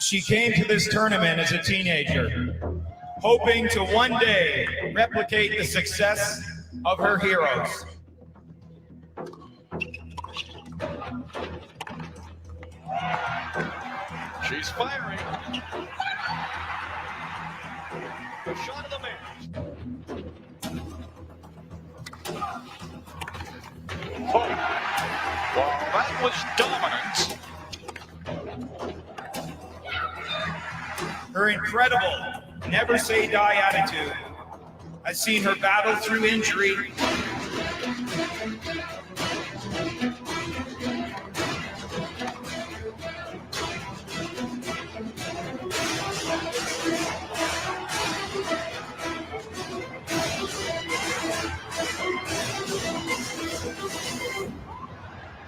She came to this tournament as a teenager, hoping to one day replicate the success of her heroes. She's firing. The shot of the match. Oh, well, that was dominant. Her incredible never say die attitude has seen her battle through injury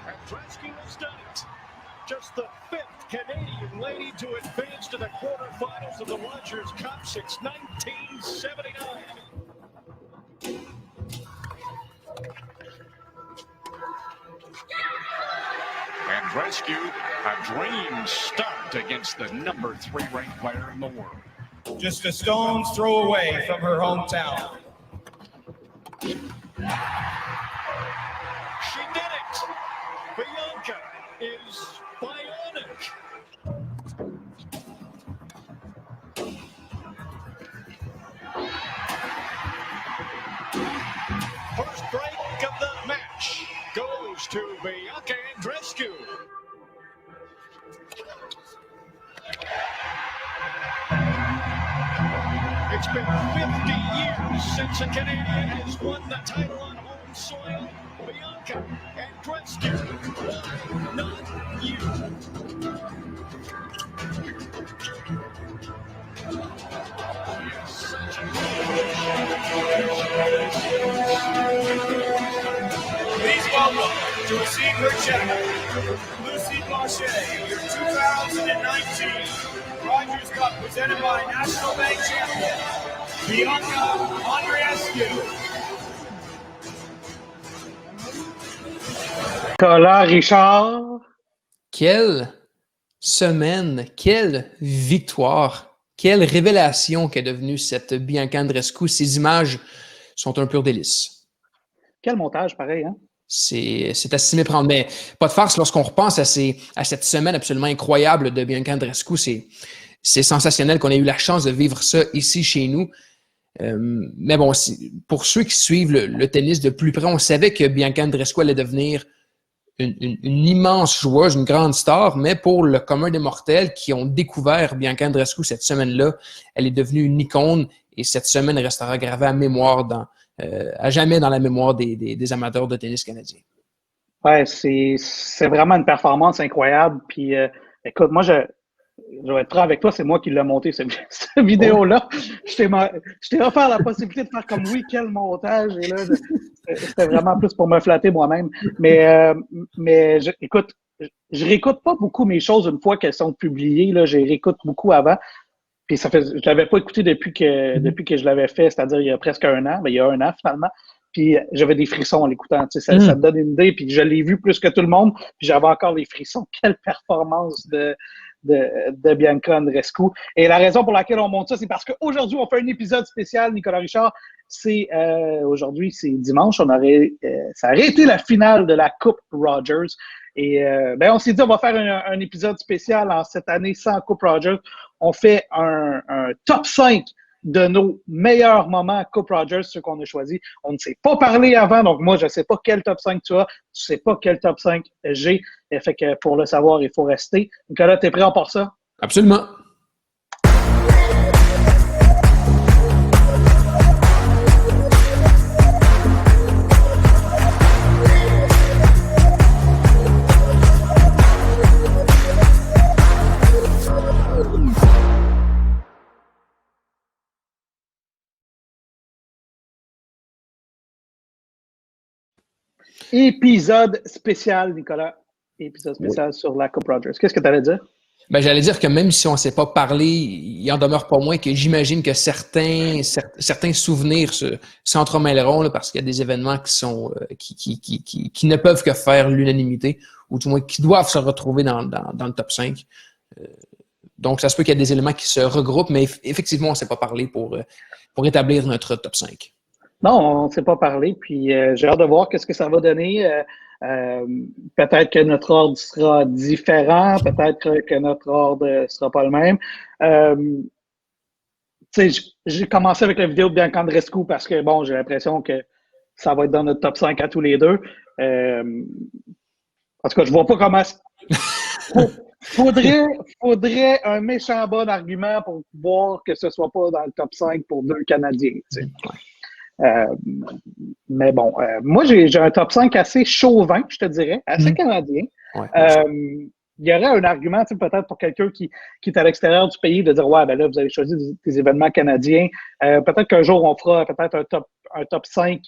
Andreescu has done it. Just the fifth Canadian lady to advance to the quarterfinals of the Rogers Cup since 1979. Andreescu, a dream start against the number 3 ranked player in the world. just a stone's throw away from her hometown. She did it! Bianca is bionic. First break of the match goes to Bianca Andreescu. It's been 50 years since a Canadian has won the title on home soil. Bianca Andreescu, why not you? Please welcome to receive her check, Lucy Blanchet, your 2019 Rogers Cup presented by National Bank champion, Bianca Andreescu. Nicolas Richard. Quelle semaine, quelle victoire, quelle révélation qu'est devenue cette Bianca Andreescu. Ces images sont un pur délice. Quel montage, pareil, hein? C'est à s'y méprendre. Mais pas de farce, lorsqu'on repense à cette semaine absolument incroyable de Bianca Andreescu, c'est sensationnel qu'on ait eu la chance de vivre ça ici chez nous. Mais bon, pour ceux qui suivent le tennis de plus près, on savait que Bianca Andreescu allait devenir une immense joueuse, une grande star, mais pour le commun des mortels qui ont découvert Bianca Andreescu cette semaine-là, elle est devenue une icône et cette semaine restera gravée à jamais dans la mémoire des amateurs de tennis canadiens. Ouais, c'est vraiment une performance incroyable. Puis, écoute, moi, je vais être franc avec toi, c'est moi qui l'ai monté, cette vidéo-là. Je t'ai offert la possibilité de faire comme oui, quel montage. Et là, c'était vraiment plus pour me flatter moi-même. Mais écoute, je réécoute pas beaucoup mes choses une fois qu'elles sont publiées. Là, je réécoute beaucoup avant. Puis je l'avais pas écouté depuis que je l'avais fait, c'est-à-dire il y a presque un an, mais il y a un an finalement. Puis j'avais des frissons en l'écoutant, tu sais, ça te donne une idée. Puis je l'ai vu plus que tout le monde, puis j'avais encore les frissons. Quelle performance de Bianca Andreescu. Et la raison pour laquelle on monte ça, c'est parce qu'aujourd'hui, on fait un épisode spécial, Nicolas Richard. Aujourd'hui, c'est dimanche. Ça aurait été la finale de la Coupe Rogers. Et on s'est dit, on va faire un épisode spécial en cette année sans Coupe Rogers. On fait un top 5 de nos meilleurs moments à Coupe Rogers, ceux qu'on a choisis. On ne s'est pas parlé avant, donc moi, je ne sais pas quel top 5 tu as. Tu ne sais pas quel top 5 j'ai. Fait que pour le savoir, il faut rester. Nicolas, tu es prêt pour ça? Absolument. Épisode spécial, Nicolas. Épisode spécial sur la Coupe Rogers. Qu'est-ce que tu allais dire? Ben, j'allais dire que même si on ne s'est pas parlé, il en demeure pas moins que j'imagine que certains souvenirs s'entremêleront parce qu'il y a des événements qui ne peuvent que faire l'unanimité, ou du moins qui doivent se retrouver dans le top 5. Donc, ça se peut qu'il y ait des éléments qui se regroupent, mais effectivement, on ne s'est pas parlé pour établir notre top 5. Non, on ne s'est pas parlé, puis j'ai hâte de voir qu'est-ce que ça va donner. Peut-être que notre ordre sera différent, peut-être que notre ordre ne sera pas le même. J'ai commencé avec la vidéo de Bianca Andreescu parce que, bon, j'ai l'impression que ça va être dans notre top 5 à tous les deux. En tout cas, je vois pas comment... Faudrait un méchant bon argument pour voir que ce soit pas dans le top 5 pour 2 Canadiens. Mais bon, moi, j'ai un top 5 assez chauvin, je te dirais, assez canadien. Ouais. Il y aurait un argument, peut-être pour quelqu'un qui est à l'extérieur du pays, de dire, ouais, ben là, vous avez choisi des événements canadiens. Peut-être qu'un jour, on fera peut-être un top 5,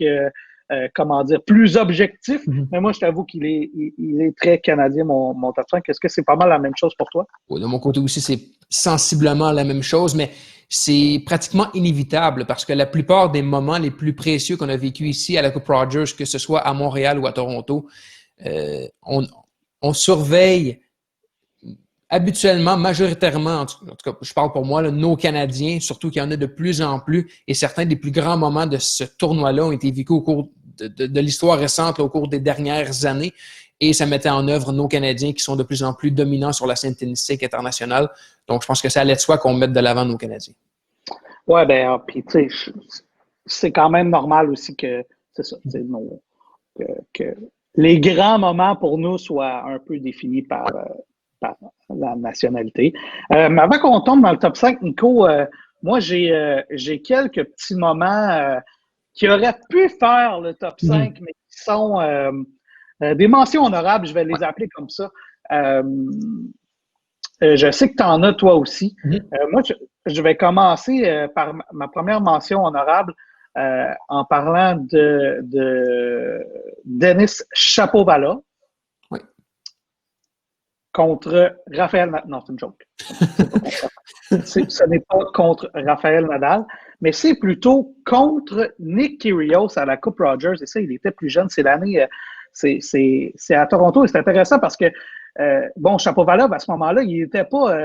plus objectif. Mais moi, je t'avoue qu'il est très canadien, mon top 5. Est-ce que c'est pas mal la même chose pour toi? De mon côté aussi, c'est sensiblement la même chose, mais c'est pratiquement inévitable parce que la plupart des moments les plus précieux qu'on a vécu ici à la Coupe Rogers, que ce soit à Montréal ou à Toronto, on surveille habituellement, majoritairement, en tout cas, je parle pour moi, là, nos Canadiens, surtout qu'il y en a de plus en plus, et certains des plus grands moments de ce tournoi-là ont été vécus au cours de l'histoire récente, au cours des dernières années, et ça mettait en œuvre nos Canadiens qui sont de plus en plus dominants sur la scène tennistique internationale. Donc, je pense que ça allait de soi qu'on mette de l'avant nos Canadiens. Ouais, ben, puis tu sais, c'est quand même normal aussi que, c'est ça, que les grands moments pour nous soient un peu définis par la nationalité. Mais avant qu'on tombe dans le top 5, Nico, moi, j'ai quelques petits moments qui auraient pu faire le top 5, mais qui sont des mentions honorables, je vais les appeler comme ça. Je sais que tu en as toi aussi. Moi, je vais commencer par ma première mention honorable en parlant de Denis Shapovalov. Contre Raphaël Nadal. Non, c'est une joke. Ce n'est pas contre Raphaël Nadal, mais c'est plutôt contre Nick Kyrgios à la Coupe Rogers. Et ça, il était plus jeune. C'est l'année... c'est à Toronto. Et c'est intéressant parce que, Shapovalov, à ce moment-là, il n'était pas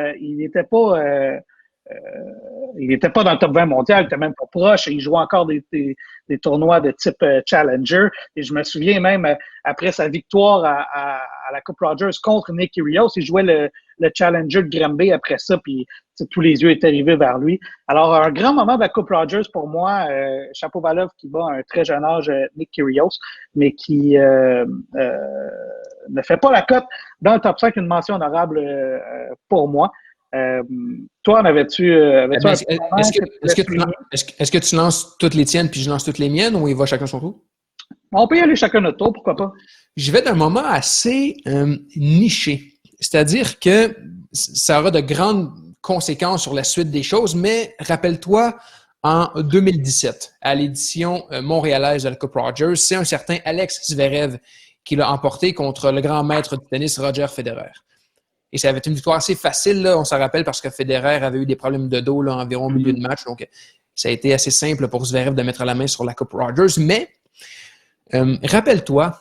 dans le top 20 mondial, il n'était même pas proche, et il jouait encore des tournois de type Challenger. Et je me souviens même, après sa victoire à la Coupe Rogers contre Nick Kyrgios, il jouait le Challenger de Granby après ça, puis tous les yeux étaient rivés vers lui. Alors, un grand moment de la Coupe Rogers pour moi, Shapovalov qui bat à un très jeune âge Nick Kyrgios, mais qui ne fait pas la cote dans le top 5, une mention honorable pour moi. Toi, en avais-tu est-ce que tu lances toutes les tiennes puis je lance toutes les miennes ou il va chacun son tour? On peut y aller chacun notre tour, pourquoi pas? Je vais d'un moment assez niché. C'est-à-dire que ça aura de grandes conséquences sur la suite des choses, mais rappelle-toi, en 2017, à l'édition montréalaise de la Coupe Rogers, c'est un certain Alex Zverev qui l'a emporté contre le grand maître du tennis Roger Federer. Et ça avait été une victoire assez facile, là, on s'en rappelle, parce que Federer avait eu des problèmes de dos là, environ au milieu de match. Donc, ça a été assez simple pour Zverev de mettre la main sur la Coupe Rogers. Mais rappelle-toi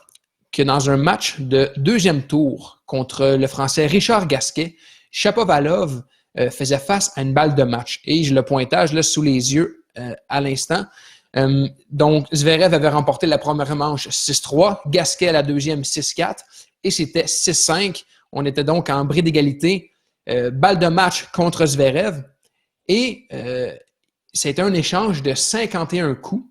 que dans un match de deuxième tour contre le Français Richard Gasquet, Shapovalov faisait face à une balle de match. Et j'ai le pointage là, sous les yeux à l'instant. Donc, Zverev avait remporté la première manche 6-3, Gasquet à la deuxième 6-4, et c'était 6-5. On était donc en bris d'égalité, balle de match contre Zverev. Et c'était un échange de 51 coups.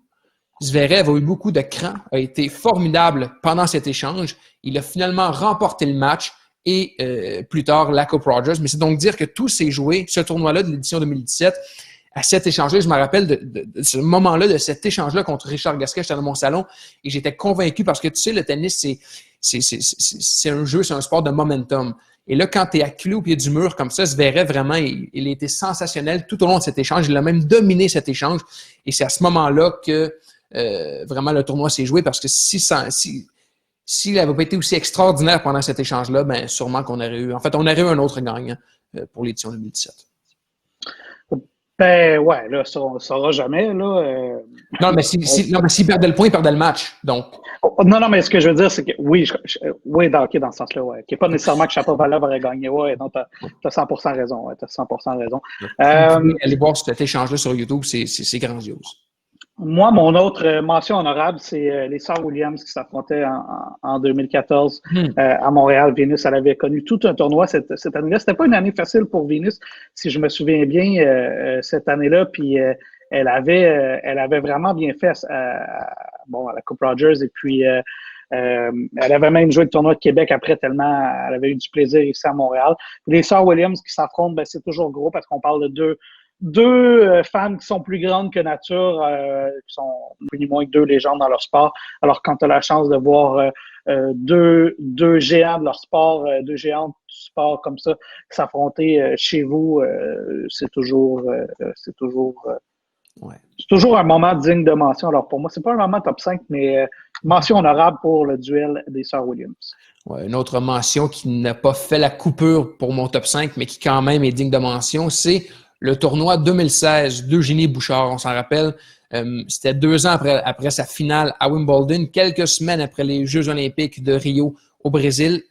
Zverev a eu beaucoup de cran, a été formidable pendant cet échange. Il a finalement remporté le match et plus tard la Coupe Rogers. Mais c'est donc dire que tout s'est joué, ce tournoi-là de l'édition 2017, à cet échange-là. Je me rappelle de ce moment-là, de cet échange-là contre Richard Gasquet. J'étais dans mon salon et j'étais convaincu parce que tu sais, le tennis, c'est un jeu, c'est un sport de momentum. Et là, quand tu es acculé au pied du mur comme ça, Zverev, vraiment, il a été sensationnel tout au long de cet échange. Il a même dominé cet échange. Et c'est à ce moment-là que vraiment le tournoi s'est joué parce que s'il n'avait pas été aussi extraordinaire pendant cet échange-là, ben sûrement qu'on aurait eu... En fait, on aurait eu un autre gagnant pour l'édition 2017. Ben ouais, là, ça on ne saura jamais. Là, Non, mais s'il perdait le point, il perdait le match. Donc. Non, mais ce que je veux dire, c'est que oui, oui, dans ce sens-là, ouais. Qui n'est pas nécessairement que Shapovalov aurait gagné. Ouais, non, t'as 100% raison. Ouais, t'as 100% raison. Allez voir cet échange-là sur YouTube, c'est grandiose. Moi, mon autre mention honorable, c'est les sœurs Williams qui s'affrontaient en 2014 à Montréal. Venus, elle avait connu tout un tournoi cette année-là. C'était pas une année facile pour Venus, si je me souviens bien, cette année-là. Puis elle avait vraiment bien fait à la Coupe Rogers. Et puis elle avait même joué le tournoi de Québec après, tellement elle avait eu du plaisir ici à Montréal. Les sœurs Williams qui s'affrontent, ben, c'est toujours gros parce qu'on parle de deux femmes qui sont plus grandes que nature, qui sont plus ni moins que deux légendes dans leur sport. Alors, quand tu as la chance de voir deux géants de leur sport, deux géants du sport comme ça, s'affronter chez vous, c'est toujours un moment digne de mention. Alors, pour moi, c'est pas un moment top 5, mais mention honorable pour le duel des sœurs Williams. Ouais, une autre mention qui n'a pas fait la coupure pour mon top 5, mais qui quand même est digne de mention, c'est le tournoi 2016 d'Eugénie Bouchard. On s'en rappelle, c'était 2 ans après sa finale à Wimbledon, quelques semaines après les Jeux olympiques de Rio au Brésil.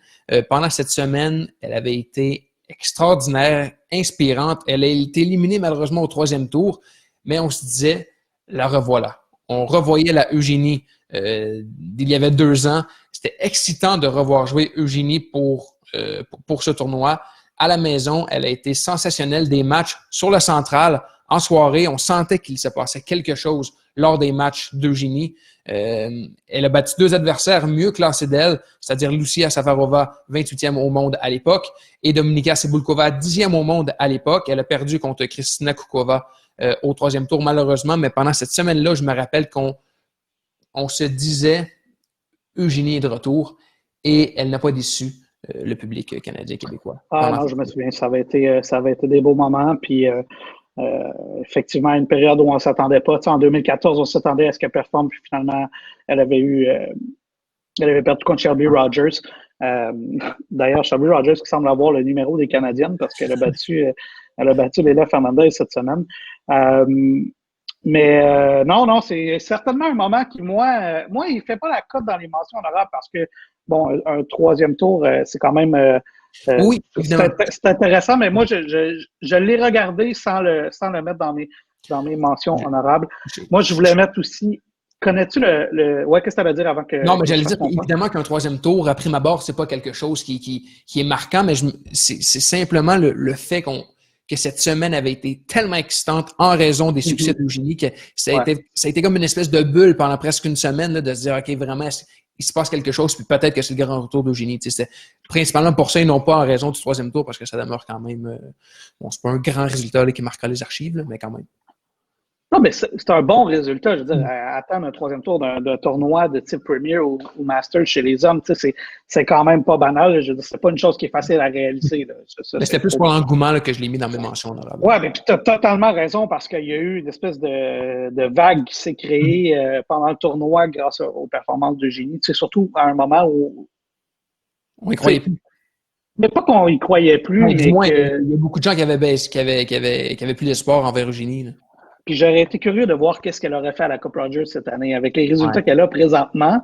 Pendant cette semaine, elle avait été extraordinaire, inspirante. Elle a été éliminée malheureusement au 3e tour, mais on se disait, la revoilà. On revoyait la Eugénie d'il y avait 2 ans. C'était excitant de revoir jouer Eugénie pour ce tournoi. À la maison, elle a été sensationnelle. Des matchs sur le central. En soirée, on sentait qu'il se passait quelque chose lors des matchs d'Eugénie. Elle a battu 2 adversaires mieux classés d'elle, c'est-à-dire Lucia Safarova, 28e au monde à l'époque, et Dominika Cibulkova, 10e au monde à l'époque. Elle a perdu contre Kristina Kukovac au 3e tour, malheureusement. Mais pendant cette semaine-là, je me rappelle qu'on se disait Eugénie est de retour et elle n'a pas déçu le public canadien québécois. Non, je me souviens, ça avait été des beaux moments. Puis effectivement, une période où on ne s'attendait pas. Tu sais, en 2014, on s'attendait à ce qu'elle performe, puis finalement, elle avait perdu contre Shelby Rogers. D'ailleurs, Shelby Rogers qui semble avoir le numéro des Canadiennes parce qu'elle a battu Leila Fernandez cette semaine. Mais non, c'est certainement un moment qui, moi, il ne fait pas la cote dans les mentions honorables parce que, bon, un 3e tour, c'est quand même oui, c'est intéressant, mais moi, je l'ai regardé sans le mettre dans mes mentions honorables. Moi, je voulais mettre aussi. Connais-tu ouais, qu'est-ce que tu allais dire avant que. Non, mais j'allais dire évidemment qu'un 3e tour, à prime abord, c'est pas quelque chose qui est marquant, mais c'est simplement le fait que cette semaine avait été tellement excitante en raison des succès d'Eugénie que ça a été comme une espèce de bulle pendant presque une semaine là, de se dire, OK, vraiment, il se passe quelque chose, puis peut-être que c'est le grand retour d'Eugénie. C'était principalement pour ça et non pas en raison du 3e tour, parce que ça demeure quand même... c'est pas un grand résultat là, qui marquera les archives, là, mais quand même. Non, mais c'est un bon résultat. Je veux dire, attendre un 3e tour d'un tournoi de type Premier ou Master chez les hommes, c'est quand même pas banal. Je veux dire, c'est pas une chose qui est facile à réaliser. Là. Mais c'était plus pour l'engouement que je l'ai mis dans mes mentions honorables. Oui, mais tu as totalement raison parce qu'il y a eu une espèce de vague qui s'est créée pendant le tournoi grâce aux performances d'Eugénie. Surtout à un moment où... On y croyait plus. Mais pas qu'on y croyait plus, mais il y a beaucoup de gens qui avaient plus d'espoir envers Eugénie. Là. Puis j'aurais été curieux de voir qu'est-ce qu'elle aurait fait à la Coupe Rogers cette année avec les résultats qu'elle a présentement.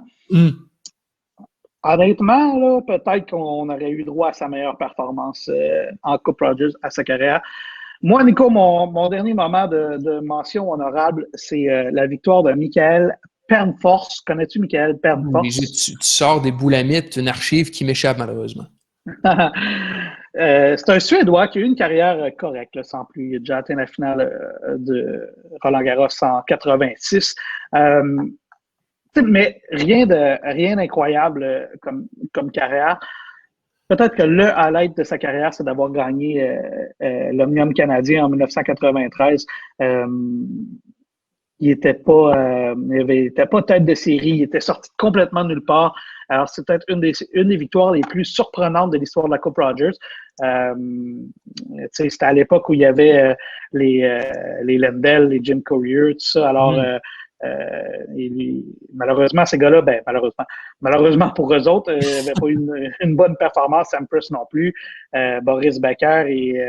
Honnêtement, là, peut-être qu'on aurait eu droit à sa meilleure performance en Coupe Rogers à sa carrière. Moi, Nico, mon dernier moment de mention honorable, c'est la victoire de Michael Pernfors. Connais-tu Michael Pernfors? Tu sors des boulamites, une archive qui m'échappe malheureusement. C'est un Suédois qui a eu une carrière correcte, là, sans plus. Il a déjà atteint la finale de Roland-Garros en 86. Mais rien d'incroyable comme carrière. Peut-être que le highlight de sa carrière, c'est d'avoir gagné l'Omnium canadien en 1993. Il était pas tête de série, il était sorti complètement nulle part. Alors, c'est peut-être une des victoires les plus surprenantes de l'histoire de la Coupe Rogers. C'était à l'époque où il y avait les Lendl, les Jim Courier, tout ça. Alors, malheureusement, ces gars-là, malheureusement pour eux autres, ils n'avaient pas eu une bonne performance. Sampras non plus. Boris Becker et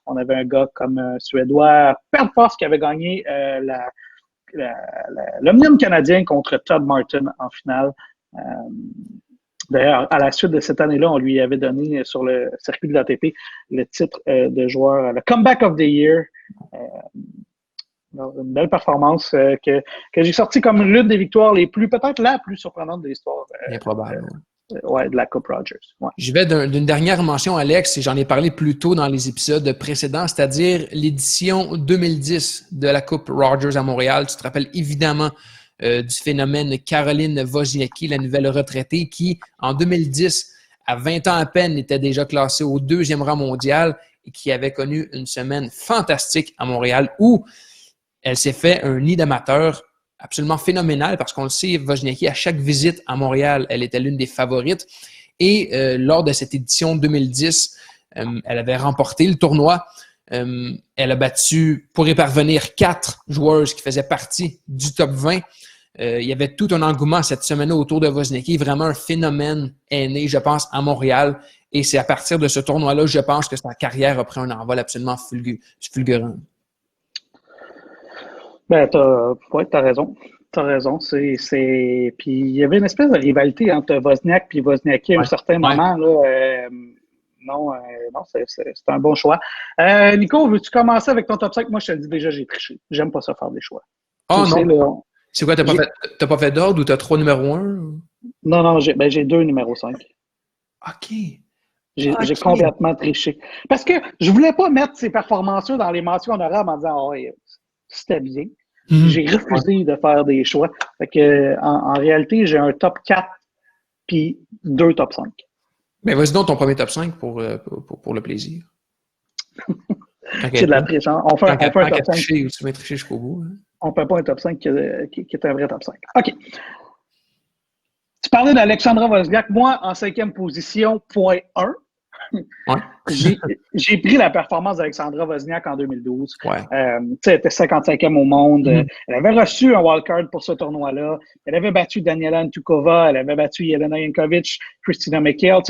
on avait un gars comme Suédois, Pernfors, qui avait gagné l'Omnium canadien contre Todd Martin en finale. D'ailleurs, à la suite de cette année-là, on lui avait donné sur le circuit de l'ATP le titre de joueur, le Comeback of the Year. Une belle performance que j'ai sorti comme l'une des victoires peut-être la plus surprenante de l'histoire. Improbable. De la Coupe Rogers. Ouais. Je vais d'une dernière mention, Alex, et j'en ai parlé plus tôt dans les épisodes précédents, c'est-à-dire l'édition 2010 de la Coupe Rogers à Montréal. Tu te rappelles évidemment du phénomène Caroline Wozniacki, la nouvelle retraitée, qui, en 2010, à 20 ans à peine, était déjà classée au 2e rang mondial et qui avait connu une semaine fantastique à Montréal où elle s'est fait un nid d'amateurs absolument phénoménal parce qu'on le sait, Wozniacki, à chaque visite à Montréal, elle était l'une des favorites. Et lors de cette édition 2010, elle avait remporté le tournoi. Elle a battu, pour y parvenir, 4 joueuses qui faisaient partie du top 20. Il y avait tout un engouement cette semaine-là autour de Wozniacki. Vraiment un phénomène est né, je pense, à Montréal. Et c'est à partir de ce tournoi-là, je pense que sa carrière a pris un envol absolument fulgurant. Ben, t'as raison. T'as raison. Puis il y avait une espèce de rivalité entre Wozniak et Wozniacki à un certain moment. Là, non, c'est un bon choix. Nico, veux-tu commencer avec ton top 5? Moi, je te le dis déjà, j'ai triché. J'aime pas ça faire des choix. Oh non! C'est quoi, t'as pas fait d'ordre ou t'as 3 numéro 1? Non, j'ai 2 numéro 5. OK. J'ai complètement triché. Parce que je voulais pas mettre ces performances-là dans les mentions honorables en disant c'était bien. J'ai refusé de faire des choix. Fait que, en réalité, j'ai un top 4 puis 2 top 5. Ben, vas-y donc ton premier top 5 pour le plaisir. C'est de la triche. Hein? On fait un top 5. Tricher, tu vas tricher jusqu'au bout. Hein? On ne fait pas un top 5 qui est un vrai top 5. OK. Tu parlais d'Alexandra Wozniak. Moi, en 5e position, point 1. Ouais. J'ai pris la performance d'Alexandra Wozniak en 2012. Ouais. Elle était 55e au monde. Elle avait reçu un wildcard pour ce tournoi-là. Elle avait battu Daniela Antukova. Elle avait battu Jelena Jankovic, Christina McHale.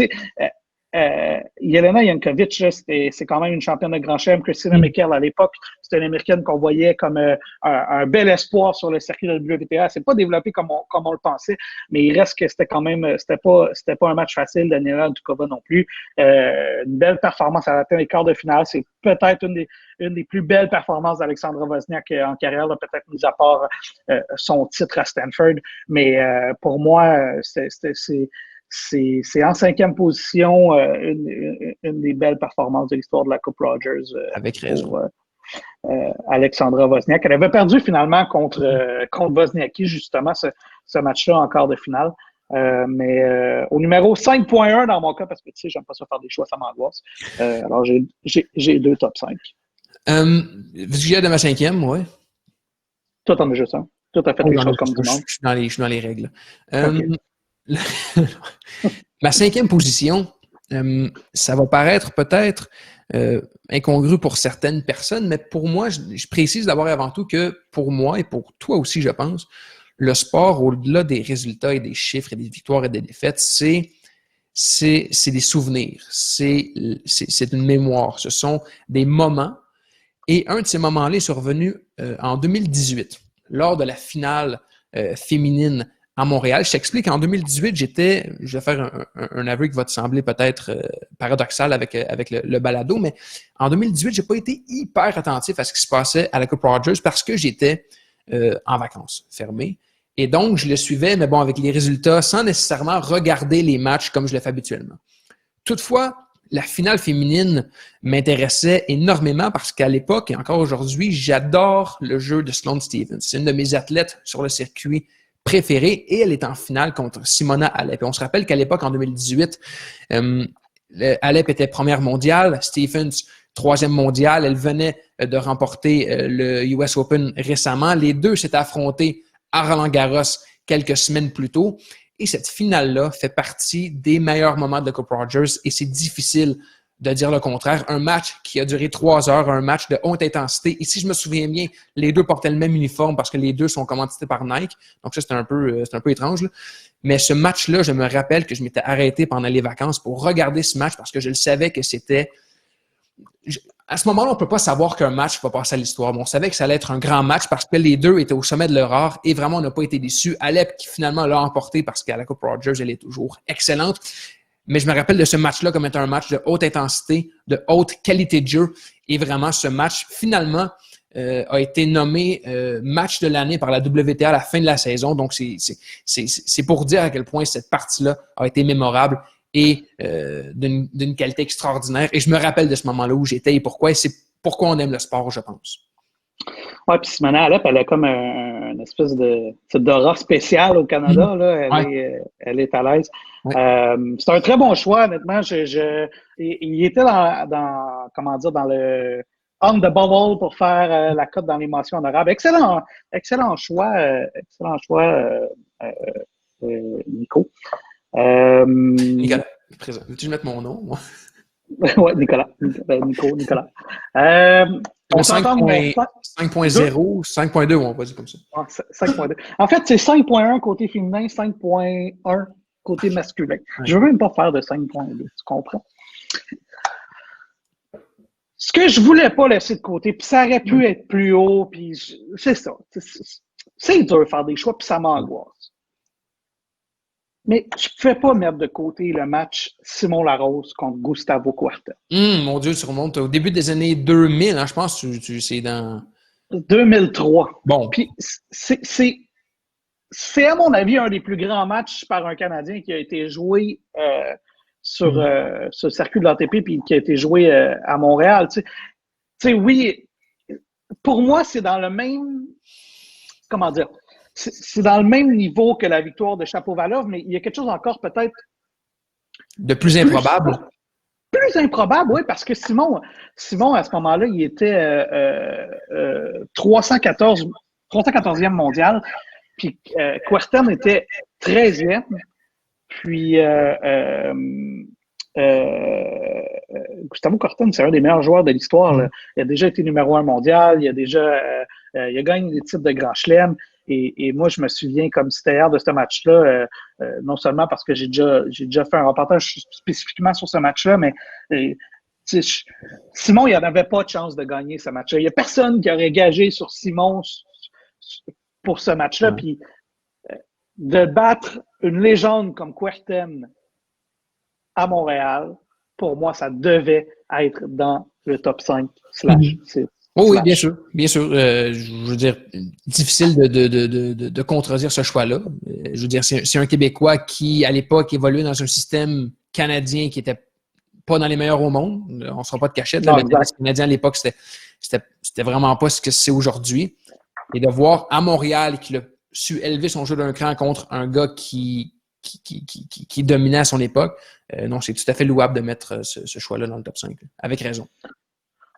Jelena Jankovic, c'est quand même une championne de Grand Chelem. Christina McHale, à l'époque, c'était une Américaine qu'on voyait comme un bel espoir sur le circuit de la WTA. C'est pas développé comme on le pensait, mais il reste que c'était quand même, c'était pas un match facile. Daniela Antukova non plus. Une belle performance à l'atteinte des quarts de finale. C'est peut-être une des plus belles performances d'Alexandra Wozniak en carrière, là, peut-être mis à part son titre à Stanford. Mais pour moi, c'est en 5e position une des belles performances de l'histoire de la Coupe Rogers. Avec raison. Pour Alexandra Wozniak. Elle avait perdu finalement contre Wozniacki, justement, ce match-là en quart de finale. Mais au numéro 5.1 dans mon cas, parce que tu sais, j'aime pas ça faire des choix, ça m'angoisse. Alors j'ai 2 top 5. J'ai de ma 5e, ouais. Toi, t'en as juste un. Toi, t'as fait des choses comme du monde. Je suis dans les règles. Okay. Ma 5e position, ça va paraître peut-être incongru pour certaines personnes, mais pour moi, je précise d'abord et avant tout que pour moi et pour toi aussi, je pense, le sport, au-delà des résultats et des chiffres et des victoires et des défaites, c'est des souvenirs, c'est une mémoire, ce sont des moments. Et un de ces moments-là est survenu en 2018, lors de la finale féminine à Montréal. Je t'explique, en 2018, je vais faire un aveu qui va te sembler peut-être paradoxal avec le balado, mais en 2018, j'ai pas été hyper attentif à ce qui se passait à la Coupe Rogers parce que j'étais en vacances fermées. Et donc, je le suivais, mais bon, avec les résultats, sans nécessairement regarder les matchs comme je le fais habituellement. Toutefois, la finale féminine m'intéressait énormément parce qu'à l'époque, et encore aujourd'hui, j'adore le jeu de Sloane Stephens. C'est une de mes athlètes sur le circuit préférée et elle est en finale contre Simona Halep. Et on se rappelle qu'à l'époque, en 2018, Halep était première mondiale, Stephens 3e mondiale. Elle venait de remporter le US Open récemment. Les deux s'étaient affrontés à Roland-Garros quelques semaines plus tôt. Et cette finale-là fait partie des meilleurs moments de la Coupe Rogers et c'est difficile de dire le contraire. Un match qui a duré 3 heures, un match de haute intensité. Et si je me souviens bien, les deux portaient le même uniforme parce que les deux sont commandités par Nike. Donc ça, c'est un peu étrange, là. Mais ce match-là, je me rappelle que je m'étais arrêté pendant les vacances pour regarder ce match parce que je le savais que c'était... à ce moment-là, on ne peut pas savoir qu'un match va passer à l'histoire. Mais on savait que ça allait être un grand match parce que les deux étaient au sommet de leur art et vraiment, on n'a pas été déçus. Alep qui finalement l'a emporté parce qu'à la Coupe Rogers, elle est toujours excellente. Mais je me rappelle de ce match-là comme étant un match de haute intensité, de haute qualité de jeu. Et vraiment, ce match, finalement, a été nommé match de l'année par la WTA à la fin de la saison. Donc, c'est pour dire à quel point cette partie-là a été mémorable et d'une qualité extraordinaire. Et je me rappelle de ce moment-là où j'étais et pourquoi. Et c'est pourquoi on aime le sport, je pense. Oui, puis Simona Alep, elle a comme une espèce d'aura spéciale au Canada. Là. Elle est à l'aise. Ouais. C'est un très bon choix, honnêtement. Il était dans comment dire, dans le on the bubble pour faire la cote dans l'émotion honorable. Excellent choix, Nico. Nicolas, veux-tu mettre mon nom? Oui, Nicolas. Nicolas. Ton 5.0, 5.2, on va dire comme ça. 5.2. En fait, c'est 5.1 côté féminin, 5.1 côté masculin. Ouais. Je ne veux même pas faire de 5.2, tu comprends? Ce que je ne voulais pas laisser de côté, puis ça aurait pu être plus haut, puis c'est ça. C'est dur de faire des choix, puis ça m'angoisse. Mais je ne pouvais pas mettre de côté le match Simon Larose contre Gustavo Kuerten. Mon Dieu, tu remontes au début des années 2000, hein, je pense que c'est dans... 2003. Bon. Puis c'est à mon avis un des plus grands matchs par un Canadien qui a été joué sur le circuit de l'ATP puis qui a été joué à Montréal. Tu sais, oui, pour moi, c'est dans le même... Comment dire? C'est dans le même niveau que la victoire de Shapovalov, mais il y a quelque chose encore peut-être... De plus improbable. Plus improbable, oui, parce que Simon, à ce moment-là, il était 314e mondial, puis Kuerten était 13e, puis Gustavo Kuerten, c'est un des meilleurs joueurs de l'histoire. Là. Il a déjà été numéro 1 mondial, il a gagné des titres de Grand Chelem. Et moi, je me souviens comme c'était hier de ce match-là, non seulement parce que j'ai déjà fait un reportage spécifiquement sur ce match-là, mais Simon, il n'y en avait pas de chance de gagner ce match-là. Il n'y a personne qui aurait gagé sur Simon pour ce match-là. Puis de battre une légende comme Kuerten à Montréal, pour moi, ça devait être dans le top 5 /. Oui, bien sûr. Je veux dire, difficile de contredire ce choix-là. Je veux dire, c'est un Québécois qui, à l'époque, évoluait dans un système canadien qui était pas dans les meilleurs au monde. On ne sera pas de cachette. Le tennis canadien, à l'époque, c'était vraiment pas ce que c'est aujourd'hui. Et de voir à Montréal qu'il a su élever son jeu d'un cran contre un gars qui dominait à son époque, non, c'est tout à fait louable de mettre ce choix-là dans le top 5. Avec raison.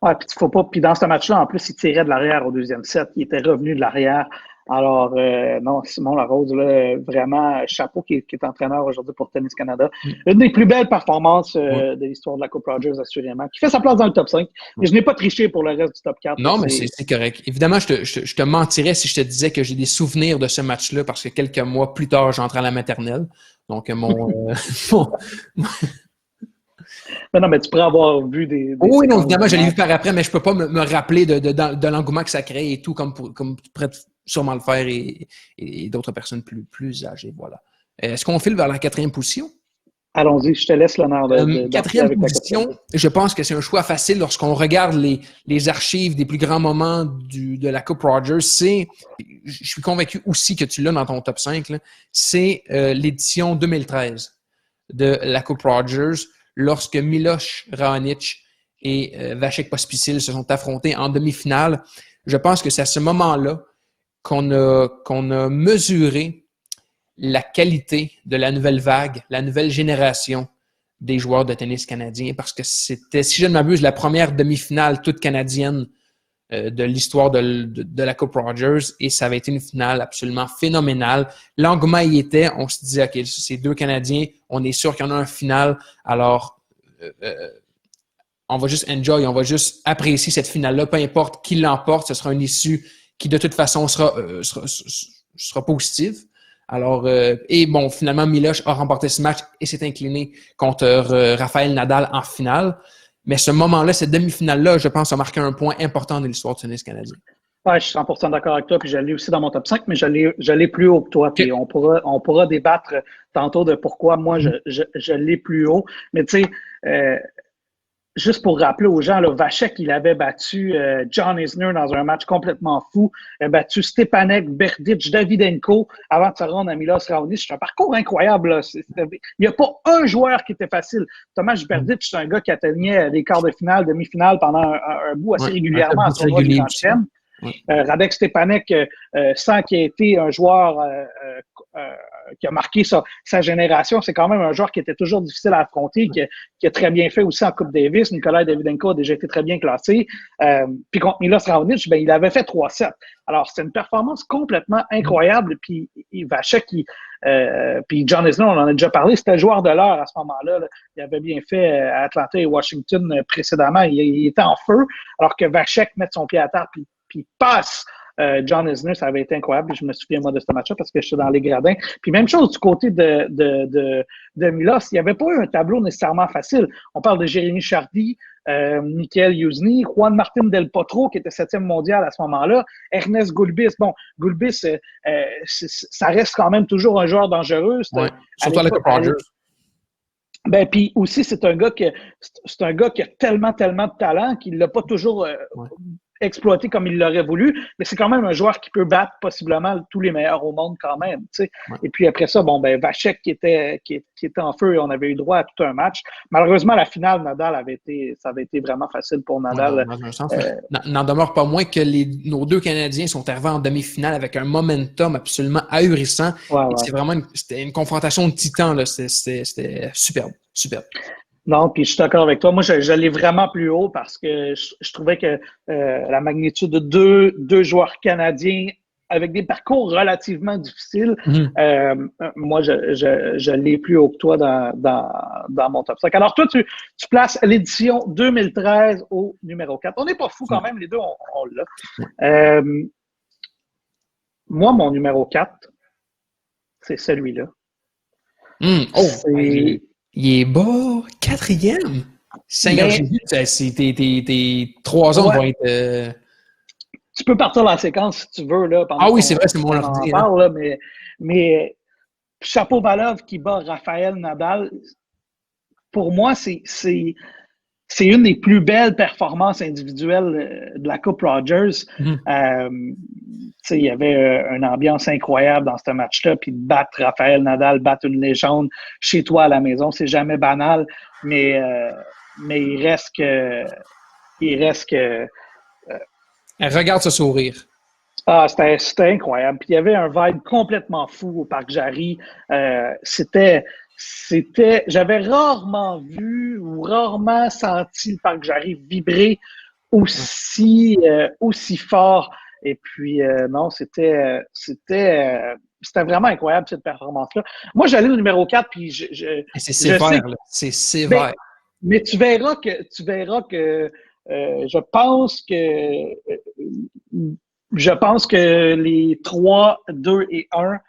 Ouais, puis il faut pas. Puis dans ce match-là, en plus, il tirait de l'arrière au deuxième set. Il était revenu de l'arrière. Alors, non, Simon Larose, là, vraiment, chapeau qui est entraîneur aujourd'hui pour Tennis Canada. Une des plus belles performances de l'histoire de la Coupe Rogers, assurément, qui fait sa place dans le top 5. Et je n'ai pas triché pour le reste du top 4. Non, mais c'est correct. Évidemment, je te mentirais si je te disais que j'ai des souvenirs de ce match-là parce que quelques mois plus tard, j'entrais à la maternelle. Donc, Non, mais tu pourrais avoir vu des oui, non, évidemment, je l'ai vu par après, mais je ne peux pas me rappeler de l'engouement que ça crée et tout, comme tu pourrais sûrement le faire et d'autres personnes plus âgées. Voilà. Est-ce qu'on file vers la 4e position? Allons-y, je te laisse l'honneur de 4e position, je pense que c'est un choix facile lorsqu'on regarde les archives des plus grands moments de la Coupe Rogers. Je suis convaincu aussi que tu l'as dans ton top 5, là, c'est l'édition 2013 de la Coupe Rogers, lorsque Miloš Raonic et Vasek Pospisil se sont affrontés en demi-finale. Je pense que c'est à ce moment-là qu'on a mesuré la qualité de la nouvelle vague, la nouvelle génération des joueurs de tennis canadiens, parce que c'était, si je ne m'abuse, la première demi-finale toute canadienne de l'histoire de la Coupe Rogers, et ça avait été une finale absolument phénoménale. L'engouement y était, on se disait, OK, c'est deux Canadiens, on est sûr qu'il y en a un final, alors on va juste enjoy, on va juste apprécier cette finale-là, peu importe qui l'emporte, ce sera une issue qui de toute façon sera positive. Alors, et bon, finalement, Miloš a remporté ce match et s'est incliné contre Rafael Nadal en finale. Mais ce moment-là, cette demi-finale-là, je pense, a marqué un point important dans l'histoire du tennis canadien. Ouais, je suis 100% d'accord avec toi, puis je l'ai aussi dans mon top 5, mais je l'ai plus haut que toi. Puis on pourra débattre tantôt de pourquoi moi je l'ai plus haut. Mais tu sais, juste pour rappeler aux gens, là, Vachek, il avait battu John Isner dans un match complètement fou. Il a battu Stepanek, Berdych, Davydenko avant de se rendre à Milos Raonic. C'est un parcours incroyable. Là. Il n'y a pas un joueur qui était facile. Tomasz Berdych, c'est un gars qui atteignait les quarts de finale, demi-finale pendant un bout assez régulièrement à tournoi du Grand Chelem. Radek Stepanek, sans qu'il ait été un joueur qui a marqué sa génération, c'est quand même un joueur qui était toujours difficile à affronter, qui a très bien fait aussi en Coupe Davis. Nikolai Davydenko a déjà été très bien classé. Puis contre Milos Raonic, ben, il avait fait 3-7. Alors, c'était une performance complètement incroyable. Puis Vachek, puis John Isner, on en a déjà parlé, c'était le joueur de l'heure à ce moment-là. Là. Il avait bien fait à Atlanta et Washington précédemment. Il était en feu, alors que Vachek met son pied à terre puis passe John Isner, ça avait été incroyable. Je me souviens, moi, de ce match-là parce que j'étais dans les gradins. Puis même chose du côté de Milos, il n'y avait pas eu un tableau nécessairement facile. On parle de Jérémy Chardy, Michael Yuzny, Juan Martin Del Potro, qui était 7e mondial à ce moment-là, Ernest Gulbis. Bon, Gulbis, ça reste quand même toujours un joueur dangereux. Ouais, surtout à la Coupe Rogers. Ben, puis aussi, c'est un gars qui a tellement de talent qu'il l'a pas toujours exploité comme il l'aurait voulu, mais c'est quand même un joueur qui peut battre possiblement tous les meilleurs au monde quand même, tu sais. Ouais. Et puis après ça, bon, ben, Vachek qui était en feu et on avait eu droit à tout un match. Malheureusement, la finale, Nadal ça avait été vraiment facile pour Nadal. N'en demeure pas moins que nos deux Canadiens sont arrivés en demi-finale avec un momentum absolument ahurissant. Ouais. C'est vraiment c'était une confrontation de titans, là. C'était superbe. Non, puis je suis d'accord avec toi. Moi, je l'ai vraiment plus haut parce que je trouvais que la magnitude de deux joueurs canadiens avec des parcours relativement difficiles, moi, je l'ai plus haut que toi dans mon top 5. Alors, toi, tu places l'édition 2013 au numéro 4. On n'est pas fous quand même, les deux, on l'a. Moi, mon numéro 4, c'est celui-là. Il est bas, 4e. Seigneur Jésus, tes 3 ans vont être... Tu peux partir dans la séquence si tu veux. Là, oui, c'est vrai, c'est mon ordi. Mais Shapovalov qui bat Rafael Nadal, pour moi, c'est une des plus belles performances individuelles de la Coupe Rogers. Il y avait une ambiance incroyable dans ce match-là. Puis battre Rafael Nadal, battre une légende chez toi à la maison, c'est jamais banal. Mais il reste que regarde ce sourire. C'était incroyable. Puis il y avait un vibe complètement fou au Parc Jarry. J'avais rarement vu ou rarement senti le Parc Jarry vibrer aussi fort. Et puis, non, c'était vraiment incroyable, cette performance-là. Moi, j'allais au numéro 4, puis c'est sévère, là. C'est sévère. Mais tu verras que je pense que les 3, 2 et 1,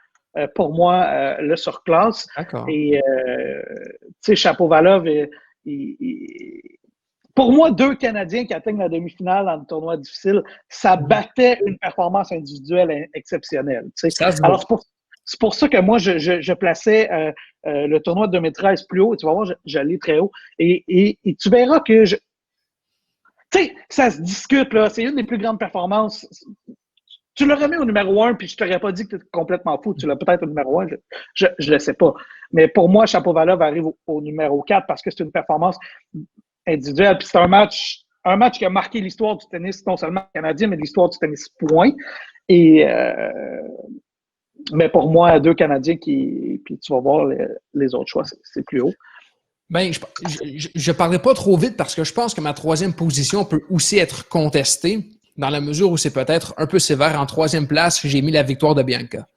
pour moi, le surclasse. D'accord. Et, tu sais, Shapovalov, pour moi, 2 Canadiens qui atteignent la demi-finale dans le tournoi difficile, ça battait une performance individuelle exceptionnelle. Tu sais. Alors, c'est pour ça que moi, je plaçais le tournoi de 2013 plus haut. Et tu vas voir, je l'ai très haut. Et tu verras que tu sais, ça se discute, là. C'est une des plus grandes performances. Tu l'aurais mis au numéro 1, puis je t'aurais pas dit que tu es complètement fou. Tu l'as peut-être au numéro 1, je le sais pas. Mais pour moi, Shapovalov arrive au numéro 4 parce que c'est une performance individuelle. Puis c'est un match qui a marqué l'histoire du tennis, non seulement canadien, mais l'histoire du tennis point. Et mais pour moi, 2 Canadiens puis tu vas voir les autres choix, c'est plus haut. Ben, je parlerai pas trop vite parce que je pense que ma 3e position peut aussi être contestée dans la mesure où c'est peut-être un peu sévère. En 3e place, j'ai mis la victoire de Bianca.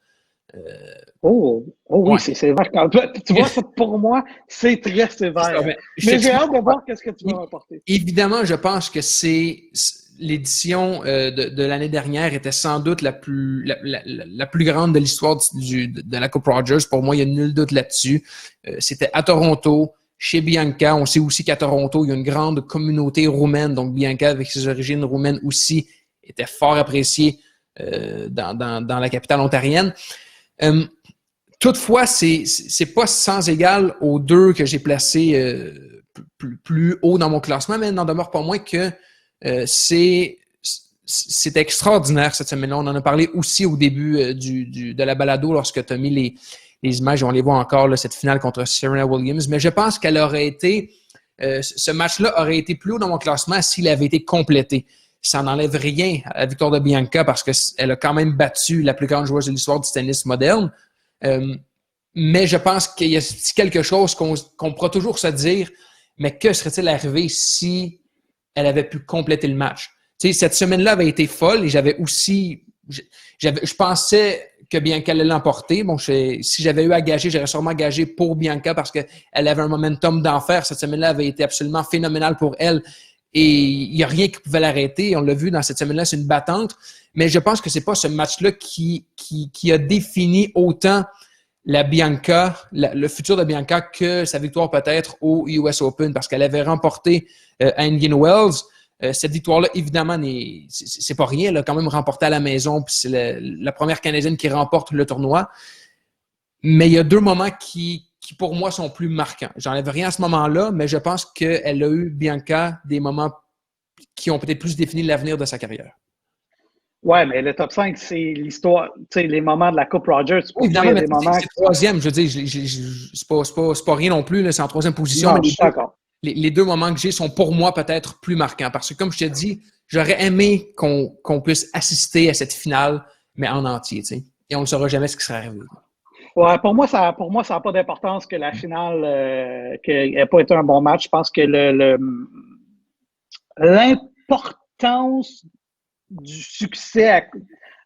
Oui, ouais. C'est sévère. Tu vois, pour moi, c'est très sévère. Mais j'ai hâte de voir qu'est-ce que tu vas apporter. Évidemment, je pense que c'est l'édition de l'année dernière était sans doute la plus grande de l'histoire de la Coupe Rogers. Pour moi, il y a nul doute là-dessus. C'était à Toronto. chez Bianca. On sait aussi qu'à Toronto, il y a une grande communauté roumaine. Donc, Bianca, avec ses origines roumaines aussi, était fort appréciée dans la capitale ontarienne. Toutefois, c'est pas sans égal aux deux que j'ai placés plus haut dans mon classement, mais il n'en demeure pas moins que c'est extraordinaire cette semaine-là. On en a parlé aussi au début de la balado lorsque tu as mis les images, on les voit encore, là, cette finale contre Serena Williams. Mais je pense qu'elle aurait été, ce match-là aurait été plus haut dans mon classement s'il avait été complété. Ça n'enlève rien à la victoire de Bianca parce qu'elle a quand même battu la plus grande joueuse de l'histoire du tennis moderne. Mais je pense qu'il y a quelque chose qu'on pourra toujours se dire, mais que serait-il arrivé si elle avait pu compléter le match? Tu sais, cette semaine-là avait été folle et je pensais que Bianca allait l'emporter. Bon, si j'avais eu à gager, j'aurais sûrement gagé pour Bianca parce qu'elle avait un momentum d'enfer. Cette semaine-là avait été absolument phénoménale pour elle et il n'y a rien qui pouvait l'arrêter. On l'a vu dans cette semaine-là, c'est une battante. Mais je pense que c'est pas ce match-là qui a défini autant la Bianca, le futur de Bianca que sa victoire peut-être au US Open parce qu'elle avait remporté à Indian Wells. Cette victoire-là, évidemment, c'est pas rien. Elle a quand même remporté à la maison, puis c'est la première Canadienne qui remporte le tournoi. Mais il y a deux moments qui pour moi, sont plus marquants. J'enlève rien à ce moment-là, mais je pense qu'elle a eu, Bianca, des moments qui ont peut-être plus défini l'avenir de sa carrière. Ouais, mais le top 5, c'est l'histoire, tu sais, les moments de la Coupe Rogers. Oui, évidemment, mais c'est troisième. Je veux dire, c'est pas rien non plus, là, c'est en troisième position. Non, je suis d'accord. Les deux moments que j'ai sont pour moi peut-être plus marquants. Parce que, comme je te dis, j'aurais aimé qu'on puisse assister à cette finale, mais en entier, tu sais. Et on ne saura jamais ce qui serait arrivé. Ouais, pour moi, ça n'a pas d'importance que la finale qu'elle n'ait pas été un bon match. Je pense que l'importance du succès,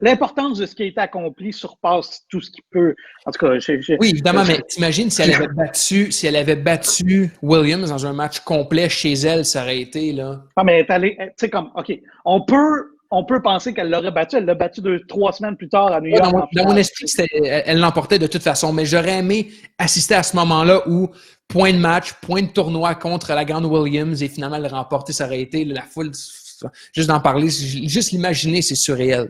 l'importance de ce qui a été accompli surpasse tout ce qui peut. En tout cas, oui, évidemment, mais t'imagines si elle avait battu Williams dans un match complet chez elle, ça aurait été là. Ah, mais tu sais comme, OK, on peut penser qu'elle l'aurait battu. Elle l'a battu 2-3 semaines plus tard à New York. Dans mon esprit, elle l'emportait de toute façon, mais j'aurais aimé assister à ce moment-là où point de match, point de tournoi contre la grande Williams et finalement elle remportait, ça aurait été la foule. Juste d'en parler, juste l'imaginer, c'est surréel.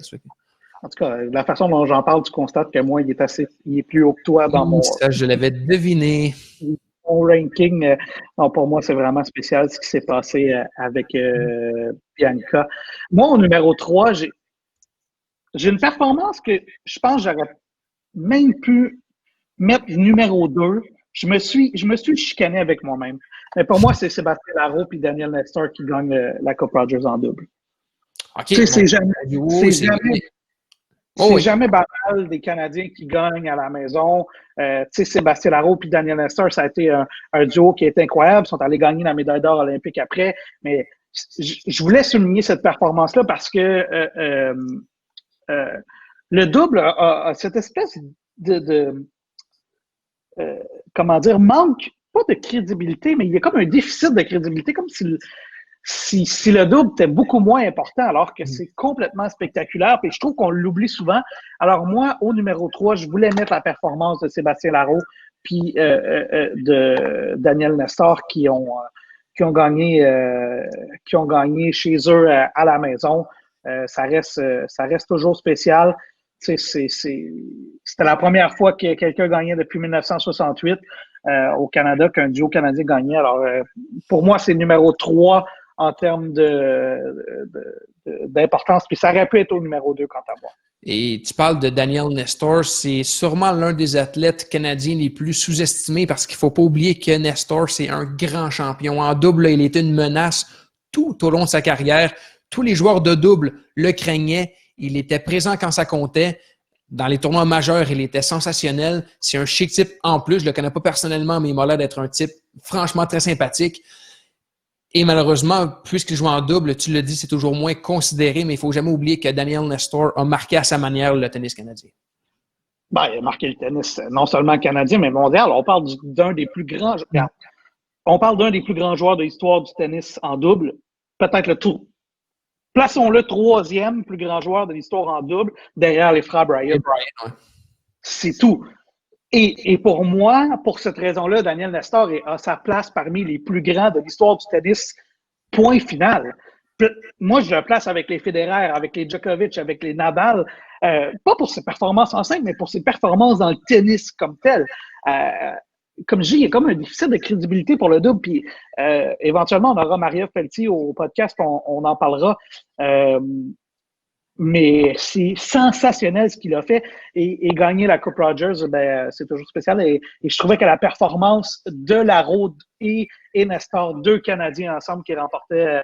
En tout cas, la façon dont j'en parle, tu constates que moi, il est plus haut que toi dans mon. Ça, je l'avais deviné. Mon ranking, non, pour moi, c'est vraiment spécial ce qui s'est passé avec Bianca. Moi, au numéro 3, j'ai une performance que je pense que j'aurais même pu mettre numéro 2. Je me suis chicané avec moi-même. Mais pour moi, c'est Sébastien Larreau et Daniel Nestor qui gagnent la Coupe Rogers en double. Okay, c'est jamais banal des Canadiens qui gagnent à la maison. Sébastien Larreau et Daniel Nestor, ça a été un duo qui est incroyable. Ils sont allés gagner la médaille d'or olympique après. Mais je voulais souligner cette performance-là parce que le double a cette espèce comment dire, manque pas de crédibilité, mais il y a comme un déficit de crédibilité, comme si le double était beaucoup moins important, alors que c'est complètement spectaculaire. Puis je trouve qu'on l'oublie souvent. Alors moi, au numéro 3, je voulais mettre la performance de Sébastien Larreau puis de Daniel Nestor qui ont gagné chez eux à la maison. Ça reste toujours spécial. C'était la première fois que quelqu'un gagnait depuis 1968 au Canada, qu'un duo canadien gagnait. Alors, pour moi, c'est numéro 3 en termes d'importance. Puis ça aurait pu être au numéro 2 quant à moi. Et tu parles de Daniel Nestor, c'est sûrement l'un des athlètes canadiens les plus sous-estimés parce qu'il ne faut pas oublier que Nestor, c'est un grand champion. En double, il était une menace tout au long de sa carrière. Tous les joueurs de double le craignaient. Il était présent quand ça comptait. Dans les tournois majeurs, il était sensationnel. C'est un chic type en plus. Je ne le connais pas personnellement, mais il m'a l'air d'être un type franchement très sympathique. Et malheureusement, puisqu'il joue en double, tu le dis, c'est toujours moins considéré, mais il ne faut jamais oublier que Daniel Nestor a marqué à sa manière le tennis canadien. Ben, il a marqué le tennis non seulement canadien, mais mondial. On parle d'un des plus grands. On parle d'un des plus grands joueurs de l'histoire du tennis en double. Peut-être le tour. Plaçons-le 3e plus grand joueur de l'histoire en double, derrière les frères Bryant. Ouais. C'est tout. Et pour moi, pour cette raison-là, Daniel Nestor a sa place parmi les plus grands de l'histoire du tennis. Point final. Moi, je le place avec les Federer, avec les Djokovic, avec les Nadal, pas pour ses performances en simple, mais pour ses performances dans le tennis comme tel. Comme je dis, il y a comme un déficit de crédibilité pour le double. Puis éventuellement, on aura Marie-Ève Pelletier au podcast, on en parlera. Mais c'est sensationnel ce qu'il a fait. Et gagner la Coupe Rogers, ben, c'est toujours spécial. Et je trouvais que la performance de Larraud et Nestor, deux Canadiens ensemble qui remportaient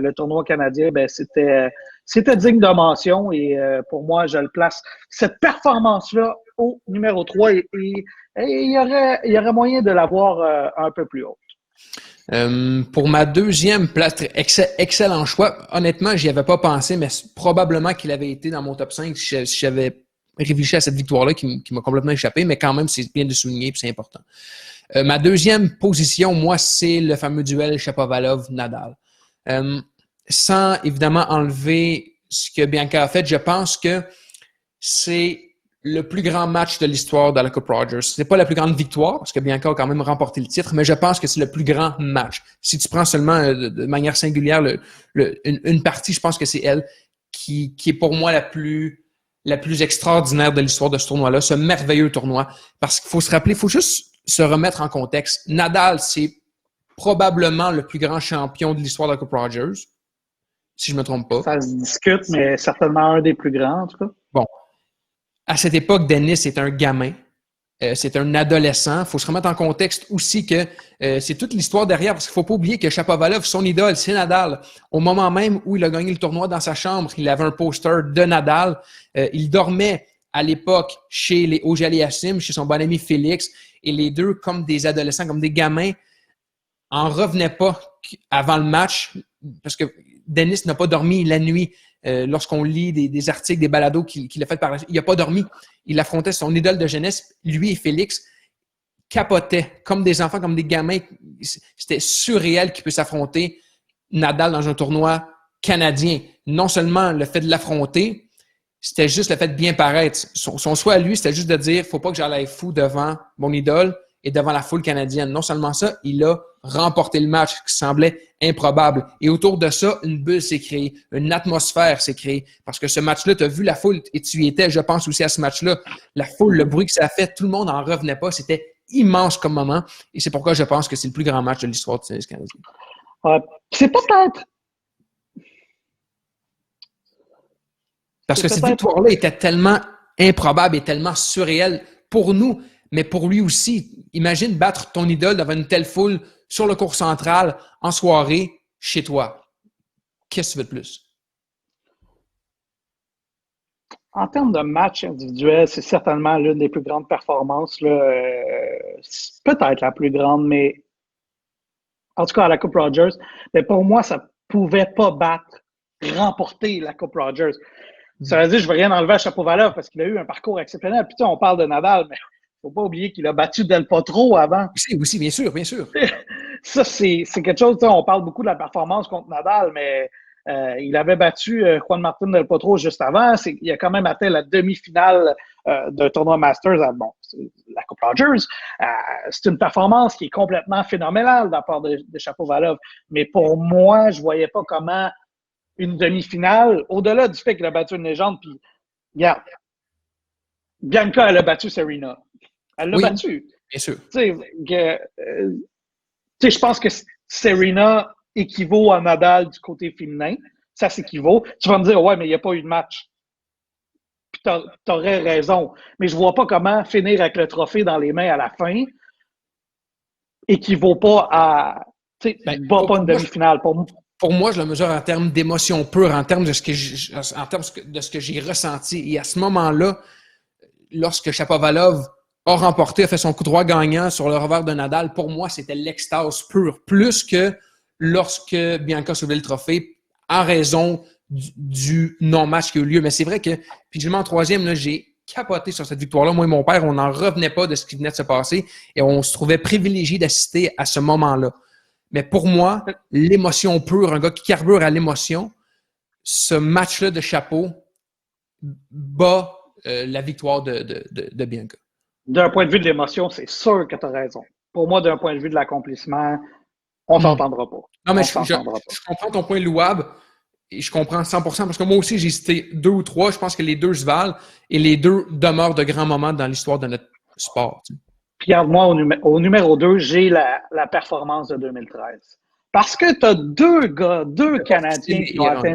le tournoi canadien, ben, c'était digne de mention. Et pour moi, je le place, cette performance-là, au numéro 3. Et il y aurait moyen de l'avoir un peu plus haut. Pour ma deuxième place, excellent choix. Honnêtement, j'y avais pas pensé, mais probablement qu'il avait été dans mon top 5 si j'avais réfléchi à cette victoire-là qui m'a complètement échappé, mais quand même, c'est bien de souligner et c'est important. Ma deuxième position, moi, c'est le fameux duel Shapovalov-Nadal. Sans évidemment enlever ce que Bianca a fait, je pense que c'est le plus grand match de l'histoire de la Coupe Rogers. C'est pas la plus grande victoire, parce que Bianca a quand même remporté le titre, mais je pense que c'est le plus grand match. Si tu prends seulement de manière singulière une partie, je pense que c'est elle qui est pour moi la plus extraordinaire de l'histoire de ce tournoi-là, ce merveilleux tournoi. Parce qu'il faut se rappeler, il faut juste se remettre en contexte. Nadal, c'est probablement le plus grand champion de l'histoire de la Coupe Rogers, si je me trompe pas. Ça se discute, mais certainement un des plus grands, en tout cas. Bon. À cette époque, Denis est un gamin, c'est un adolescent. Il faut se remettre en contexte aussi que c'est toute l'histoire derrière, parce qu'il ne faut pas oublier que Shapovalov, son idole, c'est Nadal. Au moment même où il a gagné le tournoi dans sa chambre, il avait un poster de Nadal. Il dormait à l'époque chez les Auger-Aliassime, chez son bon ami Félix, et les deux, comme des adolescents, comme des gamins, en revenaient pas avant le match, parce que Denis n'a pas dormi la nuit. Lorsqu'on lit des articles, des balados qu'il a fait par la suite, il n'a pas dormi. Il affrontait son idole de jeunesse. Lui et Félix capotaient comme des enfants, comme des gamins. C'était surréel qu'il puisse affronter Nadal dans un tournoi canadien. Non seulement le fait de l'affronter, c'était juste le fait de bien paraître. Son souhait à lui, c'était juste de dire « faut pas que j'aille fou devant mon idole » et devant la foule canadienne. Non seulement ça, il a remporté le match qui semblait improbable. Et autour de ça, une bulle s'est créée, une atmosphère s'est créée. Parce que ce match-là, tu as vu la foule et tu y étais, je pense aussi à ce match-là. La foule, le bruit que ça a fait, tout le monde n'en revenait pas. C'était immense comme moment. Et c'est pourquoi je pense que c'est le plus grand match de l'histoire du tennis canadien. C'est peut-être... Parce que cette victoire-là était tellement improbable et tellement surréelle pour nous, mais pour lui aussi. Imagine battre ton idole devant une telle foule sur le court central, en soirée, chez toi. Qu'est-ce que tu veux de plus? En termes de match individuel, c'est certainement l'une des plus grandes performances. Peut-être la plus grande, mais en tout cas à la Coupe Rogers. Mais pour moi, ça ne pouvait pas remporter la Coupe Rogers. Ça veut dire que je ne veux rien enlever à Shapovalov parce qu'il a eu un parcours exceptionnel. Puis on parle de Nadal, mais il ne faut pas oublier qu'il a battu Del Potro avant. Oui, bien sûr, bien sûr. Ça, c'est quelque chose, on parle beaucoup de la performance contre Nadal, mais il avait battu Juan Martín Del Potro juste avant. Il a quand même atteint la demi-finale d'un tournoi Masters à la Coupe Rogers. C'est une performance qui est complètement phénoménale de la part de Shapovalov. Mais pour moi, je ne voyais pas comment une demi-finale, au-delà du fait qu'il a battu une légende, puis regarde, Bianca, elle a battu Serena. Elle l'a battu. Bien sûr. Je pense que Serena équivaut à Nadal du côté féminin. Ça s'équivaut. Tu vas me dire, ouais, mais il n'y a pas eu de match. Puis tu aurais raison. Mais je ne vois pas comment finir avec le trophée dans les mains à la fin équivaut pas à. Pas une demi-finale. Pour moi, je le mesure en termes d'émotion pure, en termes de ce que j'ai ressenti. Et à ce moment-là, lorsque Shapovalov a fait son coup droit gagnant sur le revers de Nadal, pour moi, c'était l'extase pure, plus que lorsque Bianca soulevait le trophée en raison du non-match qui a eu lieu. Mais c'est vrai que, puis je mets en troisième, là, j'ai capoté sur cette victoire-là. Moi et mon père, on n'en revenait pas de ce qui venait de se passer et on se trouvait privilégié d'assister à ce moment-là. Mais pour moi, l'émotion pure, un gars qui carbure à l'émotion, ce match-là de Chapeau bat la victoire de Bianca. D'un point de vue de l'émotion, c'est sûr que tu as raison. Pour moi, d'un point de vue de l'accomplissement, on s'entendra pas. Non, mais On je s'entendra pas. comprends ton point louable et je comprends 100% parce que moi aussi, j'ai cité 2 ou 3. Je pense que les 2 se valent et les 2 demeurent de grands moments dans l'histoire de notre sport. Tu sais. Puis regarde, moi, au numéro 2, j'ai la performance de 2013. Parce que tu as 2 Canadiens qui ont atteint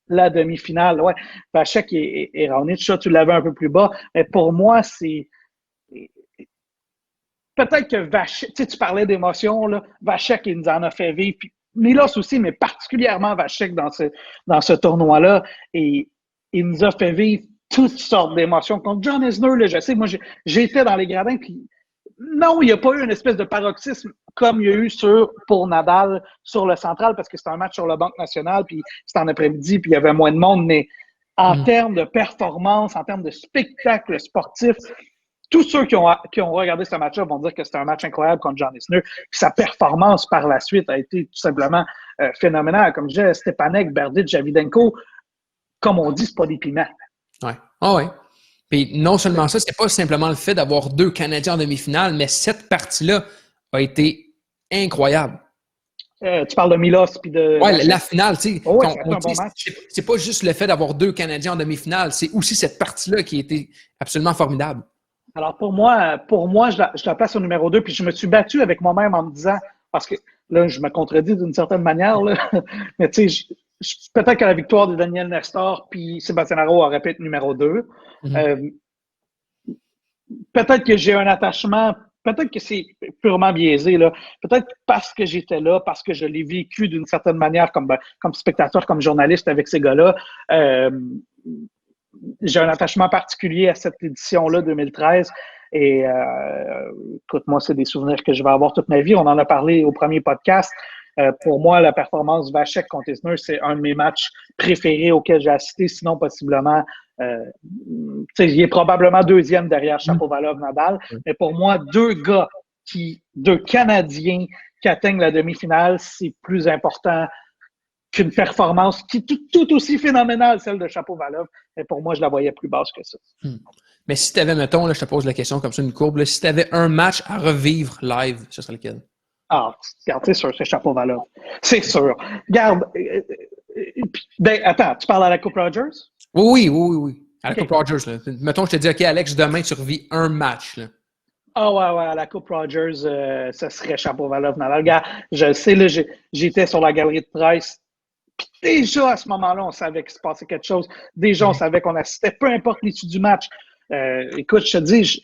la demi-finale. Ouais, Vachek et Raonic, ça, tu l'avais un peu plus bas. Mais pour moi, c'est... Peut-être que Vachek, tu sais, tu parlais d'émotion, là. Vachek, il nous en a fait vivre. Puis Milos aussi, mais particulièrement Vachek dans ce tournoi-là. Et il nous a fait vivre toutes sortes d'émotions. Contre John Isner, là, je sais, moi, j'étais dans les gradins, puis non, il n'y a pas eu une espèce de paroxysme comme il y a eu pour Nadal sur le central, parce que c'était un match sur le Banque nationale, puis c'était en après-midi, puis il y avait moins de monde, mais en termes de performance, en termes de spectacle sportif, tous ceux qui ont regardé ce match-là vont dire que c'était un match incroyable contre John Isner. Puis sa performance par la suite a été tout simplement phénoménale. Comme je disais, Stepanek, Berdych, Javidenko, comme on dit, c'est pas des piments. Ouais. Ah ouais. Puis non seulement ça, c'est pas simplement le fait d'avoir 2 Canadiens en demi-finale, mais cette partie-là a été incroyable. Tu parles de Milos puis de... Ouais, la finale, tu sais. Oh, ouais, c'est un bon match. C'est pas juste le fait d'avoir 2 Canadiens en demi-finale, c'est aussi cette partie-là qui a été absolument formidable. Alors, pour moi, je la place au numéro 2, puis je me suis battu avec moi-même en me disant, parce que là, je me contredis d'une certaine manière, là, mais tu sais, peut-être que la victoire de Daniel Nestor puis Sébastien Aho aurait pu être numéro 2. Peut-être que j'ai un attachement, peut-être que c'est purement biaisé, là. Peut-être parce que j'étais là, parce que je l'ai vécu d'une certaine manière comme spectateur, comme journaliste avec ces gars-là. J'ai un attachement particulier à cette édition-là, 2013. Et écoute, moi, c'est des souvenirs que je vais avoir toute ma vie. On en a parlé au premier podcast. Pour moi, la performance Vachek contre Isner, c'est un de mes matchs préférés auxquels j'ai assisté, sinon possiblement, il est probablement 2e derrière Shapovalov, Nadal. Mais pour moi, 2 Canadiens qui atteignent la demi-finale, c'est plus important qu'une performance qui est tout aussi phénoménale, celle de Shapovalov. Mais pour moi, je la voyais plus basse que ça. Mais si tu avais, mettons, là, je te pose la question comme ça, une courbe, là, si tu avais un match à revivre live, ce serait lequel? Ah, regarde, c'est sûr, c'est Shapovalov. C'est sûr. Regarde, attends, tu parles à la Coupe Rogers? Oui. À la Coupe Rogers, là. Mettons, je te dis, OK, Alex, demain, tu revis un match, là. Ah ouais, à la Coupe Rogers, ce serait Shapovalov. Regarde, je sais, là, j'étais sur la galerie de presse. Puis déjà, à ce moment-là, on savait qu'il se passait quelque chose. Déjà, on savait qu'on assistait, peu importe l'issue du match. Écoute, je te dis,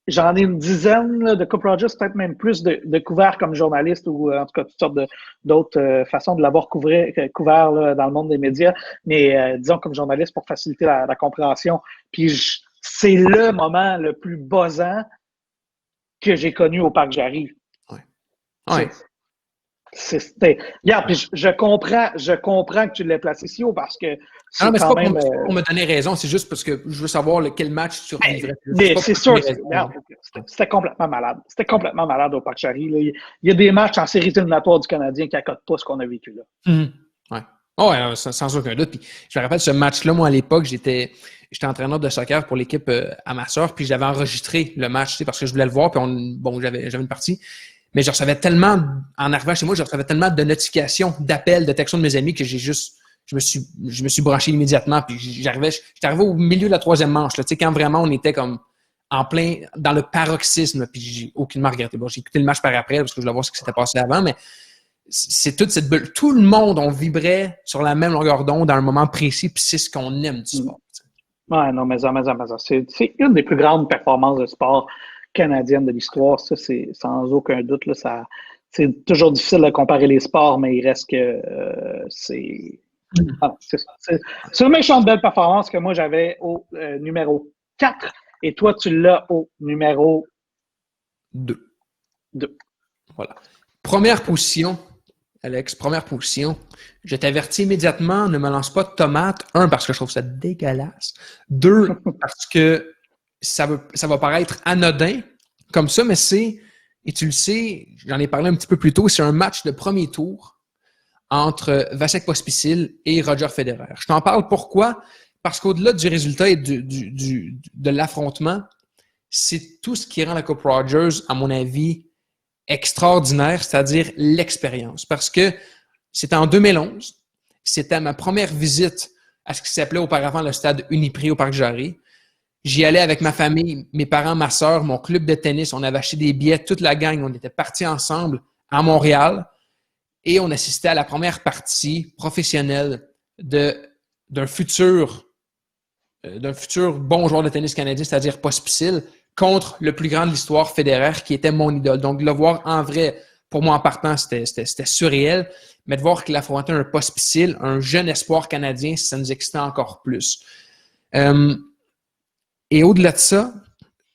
j'en ai une dizaine là, de Coupe Rogers, peut-être même plus de couverts comme journaliste ou en tout cas toutes sortes d'autres façons de l'avoir couvert là, dans le monde des médias. Mais disons comme journaliste pour faciliter la compréhension. Puis c'est le moment le plus buzzant que j'ai connu au Parc Jarry. Ouais. Regarde, puis je comprends que tu l'aies placé si haut parce que c'est non, mais quand même... C'est pas pour me donner raison, c'est juste parce que je veux savoir quel match tu revivrais. Mais c'est sûr, c'était complètement malade. C'était complètement malade au Parc Jarry. Il y a des matchs en séries éliminatoires du Canadien qui accotent pas ce qu'on a vécu là. Ouais. Oh, ouais, sans aucun doute. Puis, je me rappelle ce match-là, moi, à l'époque, j'étais entraîneur de soccer pour l'équipe à ma sœur, puis j'avais enregistré le match, parce que je voulais le voir, puis j'avais une partie. Mais je recevais tellement, en arrivant chez moi, je recevais tellement de notifications, d'appels, de textos de mes amis que je me suis branché immédiatement, puis j'étais arrivé au milieu de la 3e manche, là, tu sais, quand vraiment on était comme en plein, dans le paroxysme, puis j'ai aucunement regretté. Bon, j'ai écouté le match par après, parce que je voulais voir ce qui s'était passé avant, mais c'est toute cette bulle. Tout le monde, on vibrait sur la même longueur d'onde à un moment précis, puis c'est ce qu'on aime du sport. Ouais, non, mais ça. C'est une des plus grandes performances de sport canadienne de l'histoire. Ça, c'est sans aucun doute. Là, c'est toujours difficile de comparer les sports, mais il reste que c'est une méchante belle performance que moi j'avais au numéro 4 et toi tu l'as au numéro 2. Voilà. Première position, Alex, je t'avertis immédiatement, ne me lance pas de tomates. 1, parce que je trouve ça dégueulasse. 2, parce que ça va paraître anodin comme ça, mais et tu le sais, j'en ai parlé un petit peu plus tôt, c'est un match de premier tour entre Vasek Pospisil et Roger Federer. Je t'en parle pourquoi? Parce qu'au-delà du résultat et de l'affrontement, c'est tout ce qui rend la Coupe Rogers, à mon avis, extraordinaire, c'est-à-dire l'expérience. Parce que c'était en 2011, c'était ma première visite à ce qui s'appelait auparavant le stade Uniprix au Parc Jarry. J'y allais avec ma famille, mes parents, ma sœur, mon club de tennis. On avait acheté des billets, toute la gang. On était partis ensemble à Montréal et on assistait à la première partie professionnelle d'un futur bon joueur de tennis canadien, c'est-à-dire Pospisil, contre le plus grand de l'histoire, Federer, qui était mon idole. Donc, de le voir en vrai, pour moi, en partant, c'était surréel. Mais de voir qu'il affrontait un Pospisil, un jeune espoir canadien, ça nous excitait encore plus. Et au-delà de ça,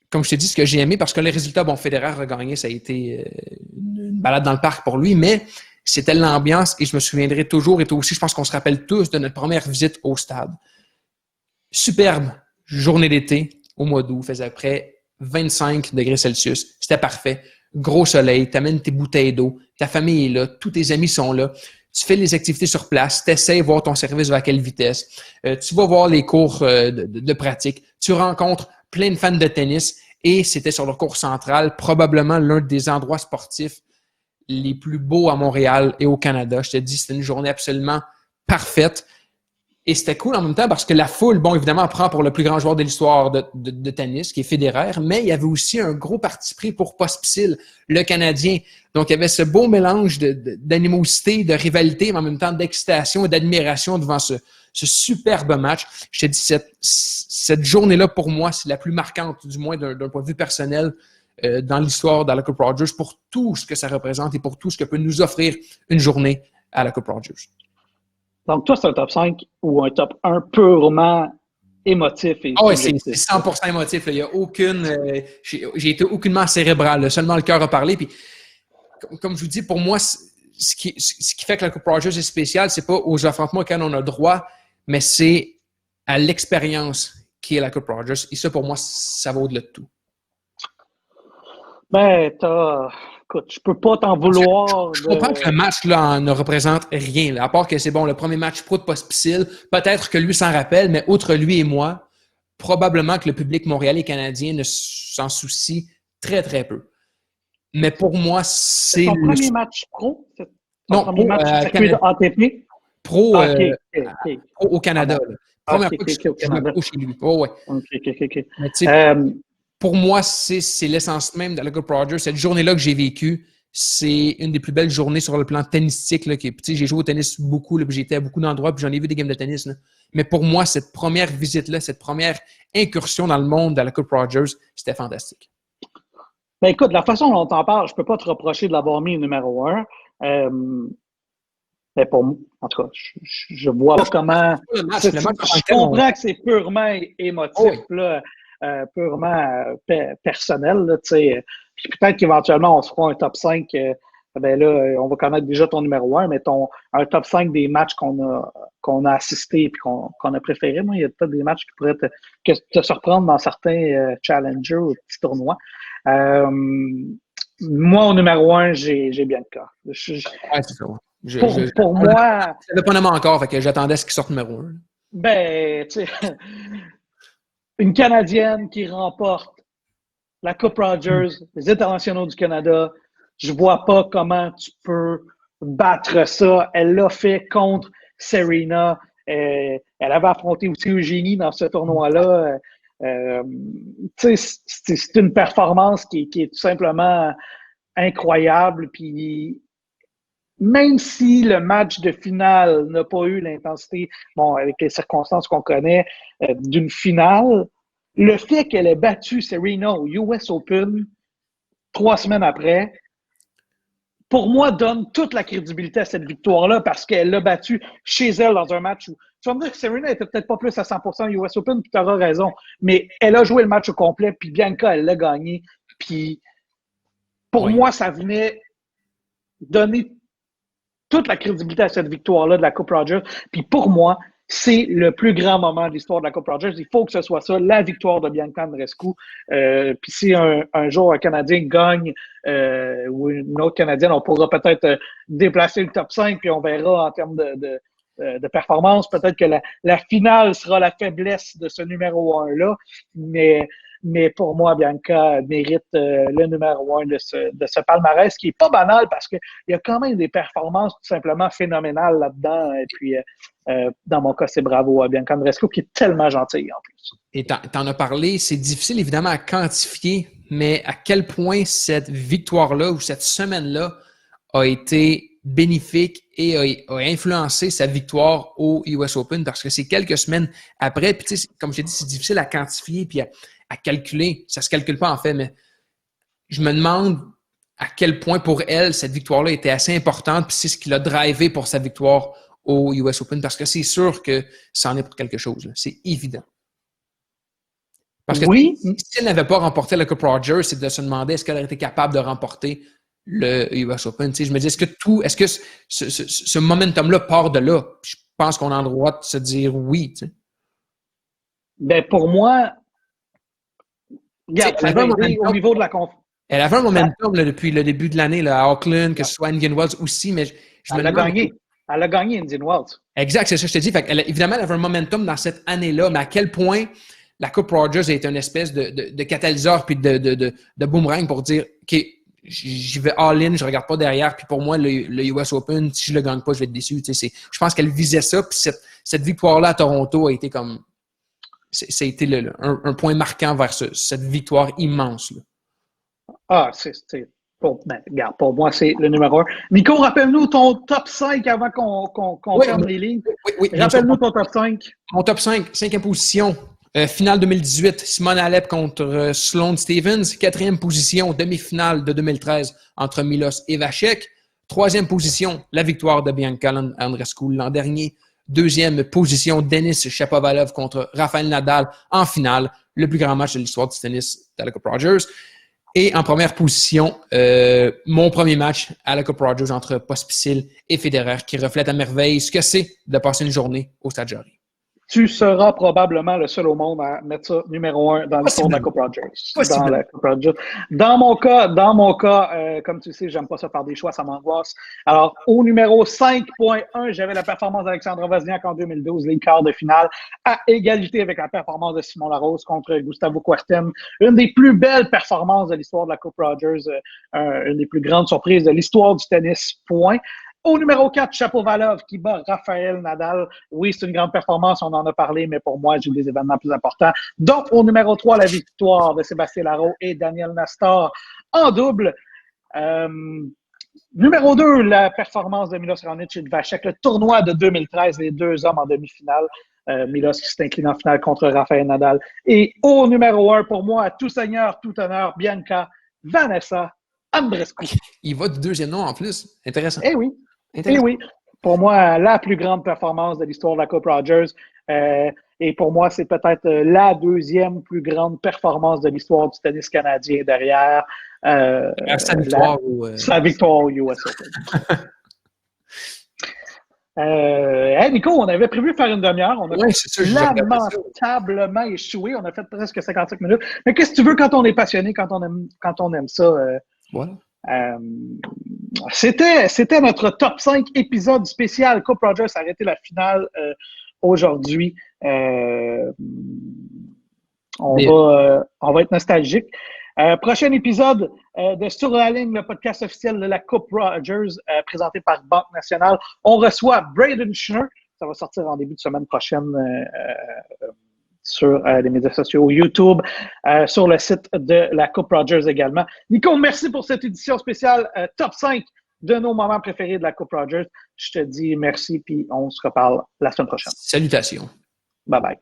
comme je t'ai dit, ce que j'ai aimé, parce que le résultat, bon, Federer a gagné, ça a été une balade dans le parc pour lui, mais c'était l'ambiance et je me souviendrai toujours, et toi aussi, je pense qu'on se rappelle tous de notre première visite au stade. Superbe journée d'été au mois d'août, faisait près 25 degrés Celsius. C'était parfait. Gros soleil, tu amènes tes bouteilles d'eau, ta famille est là, tous tes amis sont là. Tu fais les activités sur place, tu essaies de voir ton service à quelle vitesse. Tu vas voir les cours de pratique. Tu rencontres plein de fans de tennis et c'était sur le cours central, probablement l'un des endroits sportifs les plus beaux à Montréal et au Canada. Je te dis, c'était une journée absolument parfaite. Et c'était cool en même temps parce que la foule, bon, évidemment, prend pour le plus grand joueur de l'histoire de tennis, qui est Federer, mais il y avait aussi un gros parti pris pour Pospisil, le Canadien. Donc, il y avait ce beau mélange d'animosité, de rivalité, mais en même temps d'excitation et d'admiration devant ce superbe match. Je te dis, cette journée-là, pour moi, c'est la plus marquante, du moins d'un point de vue personnel, dans l'histoire de la Coupe Rogers, pour tout ce que ça représente et pour tout ce que peut nous offrir une journée à la Coupe Rogers. Donc, toi, c'est un top 5 ou un top 1 purement émotif et oui, c'est 100% émotif. Là. Il y a aucune... j'ai été aucunement cérébral. Là. Seulement le cœur a parlé. Puis, comme je vous dis, pour moi, ce qui fait que la Coupe Rogers est spéciale, c'est pas aux affrontements auxquels on a droit, mais c'est à l'expérience qui est la Coupe Rogers. Et ça, pour moi, ça va au-delà de tout. Ben, écoute, je peux pas t'en vouloir. Je comprends que le match là, ne représente rien, là, à part que c'est bon, le premier match pro de Pospisil. Peut-être que lui s'en rappelle, mais outre lui et moi, probablement que le public montréalais et canadien ne s'en soucie très, très peu. Mais pour moi, c'est ton premier match pro? Non, premier match ATP? Pro, okay. pro au Canada. Première fois que je Canada. pro chez lui. Oh, ouais. OK. Mais, pour moi, c'est l'essence même de la Coupe Rogers. Cette journée-là que j'ai vécue, c'est une des plus belles journées sur le plan tennistique. Là, j'ai joué au tennis beaucoup, là, puis j'ai été à beaucoup d'endroits, puis j'en ai vu des games de tennis. Là. Mais pour moi, cette première visite-là, cette première incursion dans le monde de la Coupe Rogers, c'était fantastique. Ben écoute, la façon dont on t'en parle, je peux pas te reprocher de l'avoir mis numéro 1. Mais pour moi, en tout cas, je vois pas comment... Je comprends que c'est purement émotif, là. Purement personnel. Là, puis peut-être qu'éventuellement, on se fera un top 5. Ben là, on va connaître déjà ton numéro 1, mais un top 5 des matchs qu'on a assisté et qu'on a préféré. Moi, il y a peut-être des matchs qui pourraient te surprendre dans certains challengers ou petits tournois. Moi, au numéro 1, j'ai Bianca. C'est ça. Pour moi... Je ne savais pas nommer encore, fait que j'attendais à ce qu'il sorte numéro 1. Ben, tu sais... Une Canadienne qui remporte la Coupe Rogers, les Internationaux du Canada, je vois pas comment tu peux battre ça. Elle l'a fait contre Serena. Elle avait affronté aussi Eugénie dans ce tournoi-là. C'est une performance qui est tout simplement incroyable. Puis même si le match de finale n'a pas eu l'intensité, bon, avec les circonstances qu'on connaît d'une finale, le fait qu'elle ait battu Serena au US Open 3 semaines après, pour moi, donne toute la crédibilité à cette victoire-là parce qu'elle l'a battue chez elle dans un match où... Tu vas me dire que Serena était peut-être pas plus à 100% US Open, puis tu auras raison, mais elle a joué le match au complet, puis Bianca, elle l'a gagné. Puis pour moi, ça venait donner toute la crédibilité à cette victoire-là de la Coupe Rogers. Puis pour moi, c'est le plus grand moment de l'histoire de la Coupe Rogers. Il faut que ce soit ça, la victoire de Bianca Andreescu. Puis si un jour un Canadien gagne ou une autre Canadienne, on pourra peut-être déplacer le top 5 puis on verra en termes de performance. Peut-être que la finale sera la faiblesse de ce numéro 1-là. Mais mais pour moi, Bianca mérite le numéro 1 de ce palmarès qui est pas banal parce qu'il y a quand même des performances tout simplement phénoménales là-dedans. Et puis, dans mon cas, c'est bravo à Bianca Andreescu qui est tellement gentille en plus. Et t'en as parlé, c'est difficile évidemment à quantifier, mais à quel point cette victoire-là ou cette semaine-là a été bénéfique et a influencé sa victoire au US Open parce que c'est quelques semaines après. Puis, tu sais, comme je t'ai dit, c'est difficile à quantifier puis à calculer. Ça ne se calcule pas en fait, mais je me demande à quel point pour elle, cette victoire-là était assez importante. Puis c'est ce qui l'a drivé pour sa victoire au US Open parce que c'est sûr que ça en est pour quelque chose. Là. C'est évident. Parce que oui. Si elle n'avait pas remporté la Coupe Rogers, c'est de se demander est-ce qu'elle aurait été capable de remporter le US Open. Tu sais, je me dis, est-ce que ce momentum-là part de là? Je pense qu'on a le droit de se dire oui. Tu sais. Ben pour moi, regarde, au niveau de la conférence. Elle avait un momentum là, depuis le début de l'année là, à Auckland, que ce soit Indian Wells aussi, mais elle a gagné Indian Wells. Exact, c'est ça que je te dis. Fait évidemment, elle avait un momentum dans cette année-là, mais à quel point la Coupe Rogers a été une espèce de catalyseur puis de boomerang pour dire OK, j'y vais all-in, je regarde pas derrière, puis pour moi, le US Open, si je le gagne pas, je vais être déçu. Tu sais, je pense qu'elle visait ça, puis cette victoire-là à Toronto a été comme... Ça a été un point marquant vers cette victoire immense. Là. Ah, regarde, pour moi, c'est le numéro 1. Nico, rappelle-nous ton top 5 avant qu'on ferme les lignes. Oui, rappelle-nous ton top 5. Mon top 5, 5e position. Finale 2018, Simone Halep contre Sloane Stephens. 4e position, demi-finale de 2013 entre Milos et Vachek. 3e position, la victoire de Bianca Andreescu l'an dernier. 2e position, Denis Shapovalov contre Rafael Nadal en finale. Le plus grand match de l'histoire du tennis de la Coupe Rogers. Et en première position, mon premier match à la Coupe Rogers entre Pospisil et Federer qui reflète à merveille ce que c'est de passer une journée au Stade Jarry. Tu seras probablement le seul au monde à mettre ça numéro 1 dans l'histoire de la Coupe Rogers. Dans mon cas, comme tu sais, j'aime pas ça faire des choix, ça m'angoisse. Alors, au numéro 5.1, j'avais la performance d'Alexandra Wozniak en 2012, les quarts de finale, à égalité avec la performance de Simon Larose contre Gustavo Kuerten. Une des plus belles performances de l'histoire de la Coupe Rogers, une des plus grandes surprises de l'histoire du tennis, point. Au numéro 4, Shapovalov qui bat Rafael Nadal. Oui, c'est une grande performance, on en a parlé, mais pour moi, j'ai des événements plus importants. Donc, au numéro 3, la victoire de Sébastien Larreau et Daniel Nastor en double. Numéro 2, la performance de Milos Raonic et de Vachek. Le tournoi de 2013, les deux hommes en demi-finale. Milos qui s'est incliné en finale contre Rafael Nadal. Et au numéro 1, pour moi, tout seigneur, tout honneur, Bianca Vanessa Andreescu. Il va du deuxième nom en plus. Intéressant. Eh oui. Et oui, pour moi, la plus grande performance de l'histoire de la Coupe Rogers. Et pour moi, c'est peut-être la deuxième plus grande performance de l'histoire du tennis canadien derrière sa victoire au US Open. Nico, on avait prévu faire une demi-heure. On a lamentablement échoué. On a fait presque 55 minutes. Mais qu'est-ce que tu veux quand on est passionné, quand on aime ça? Voilà. C'était notre top 5 épisode spécial Coupe Rogers. Ça a arrêté la finale aujourd'hui. On va être nostalgique. Prochain épisode de Sur la ligne, le podcast officiel de la Coupe Rogers présenté par Banque Nationale. On reçoit Braden Schnur. Ça va sortir en début de semaine prochaine sur les médias sociaux, YouTube, sur le site de la Coupe Rogers également. Nico, merci pour cette édition spéciale top 5 de nos moments préférés de la Coupe Rogers. Je te dis merci, puis on se reparle la semaine prochaine. Salutations. Bye-bye.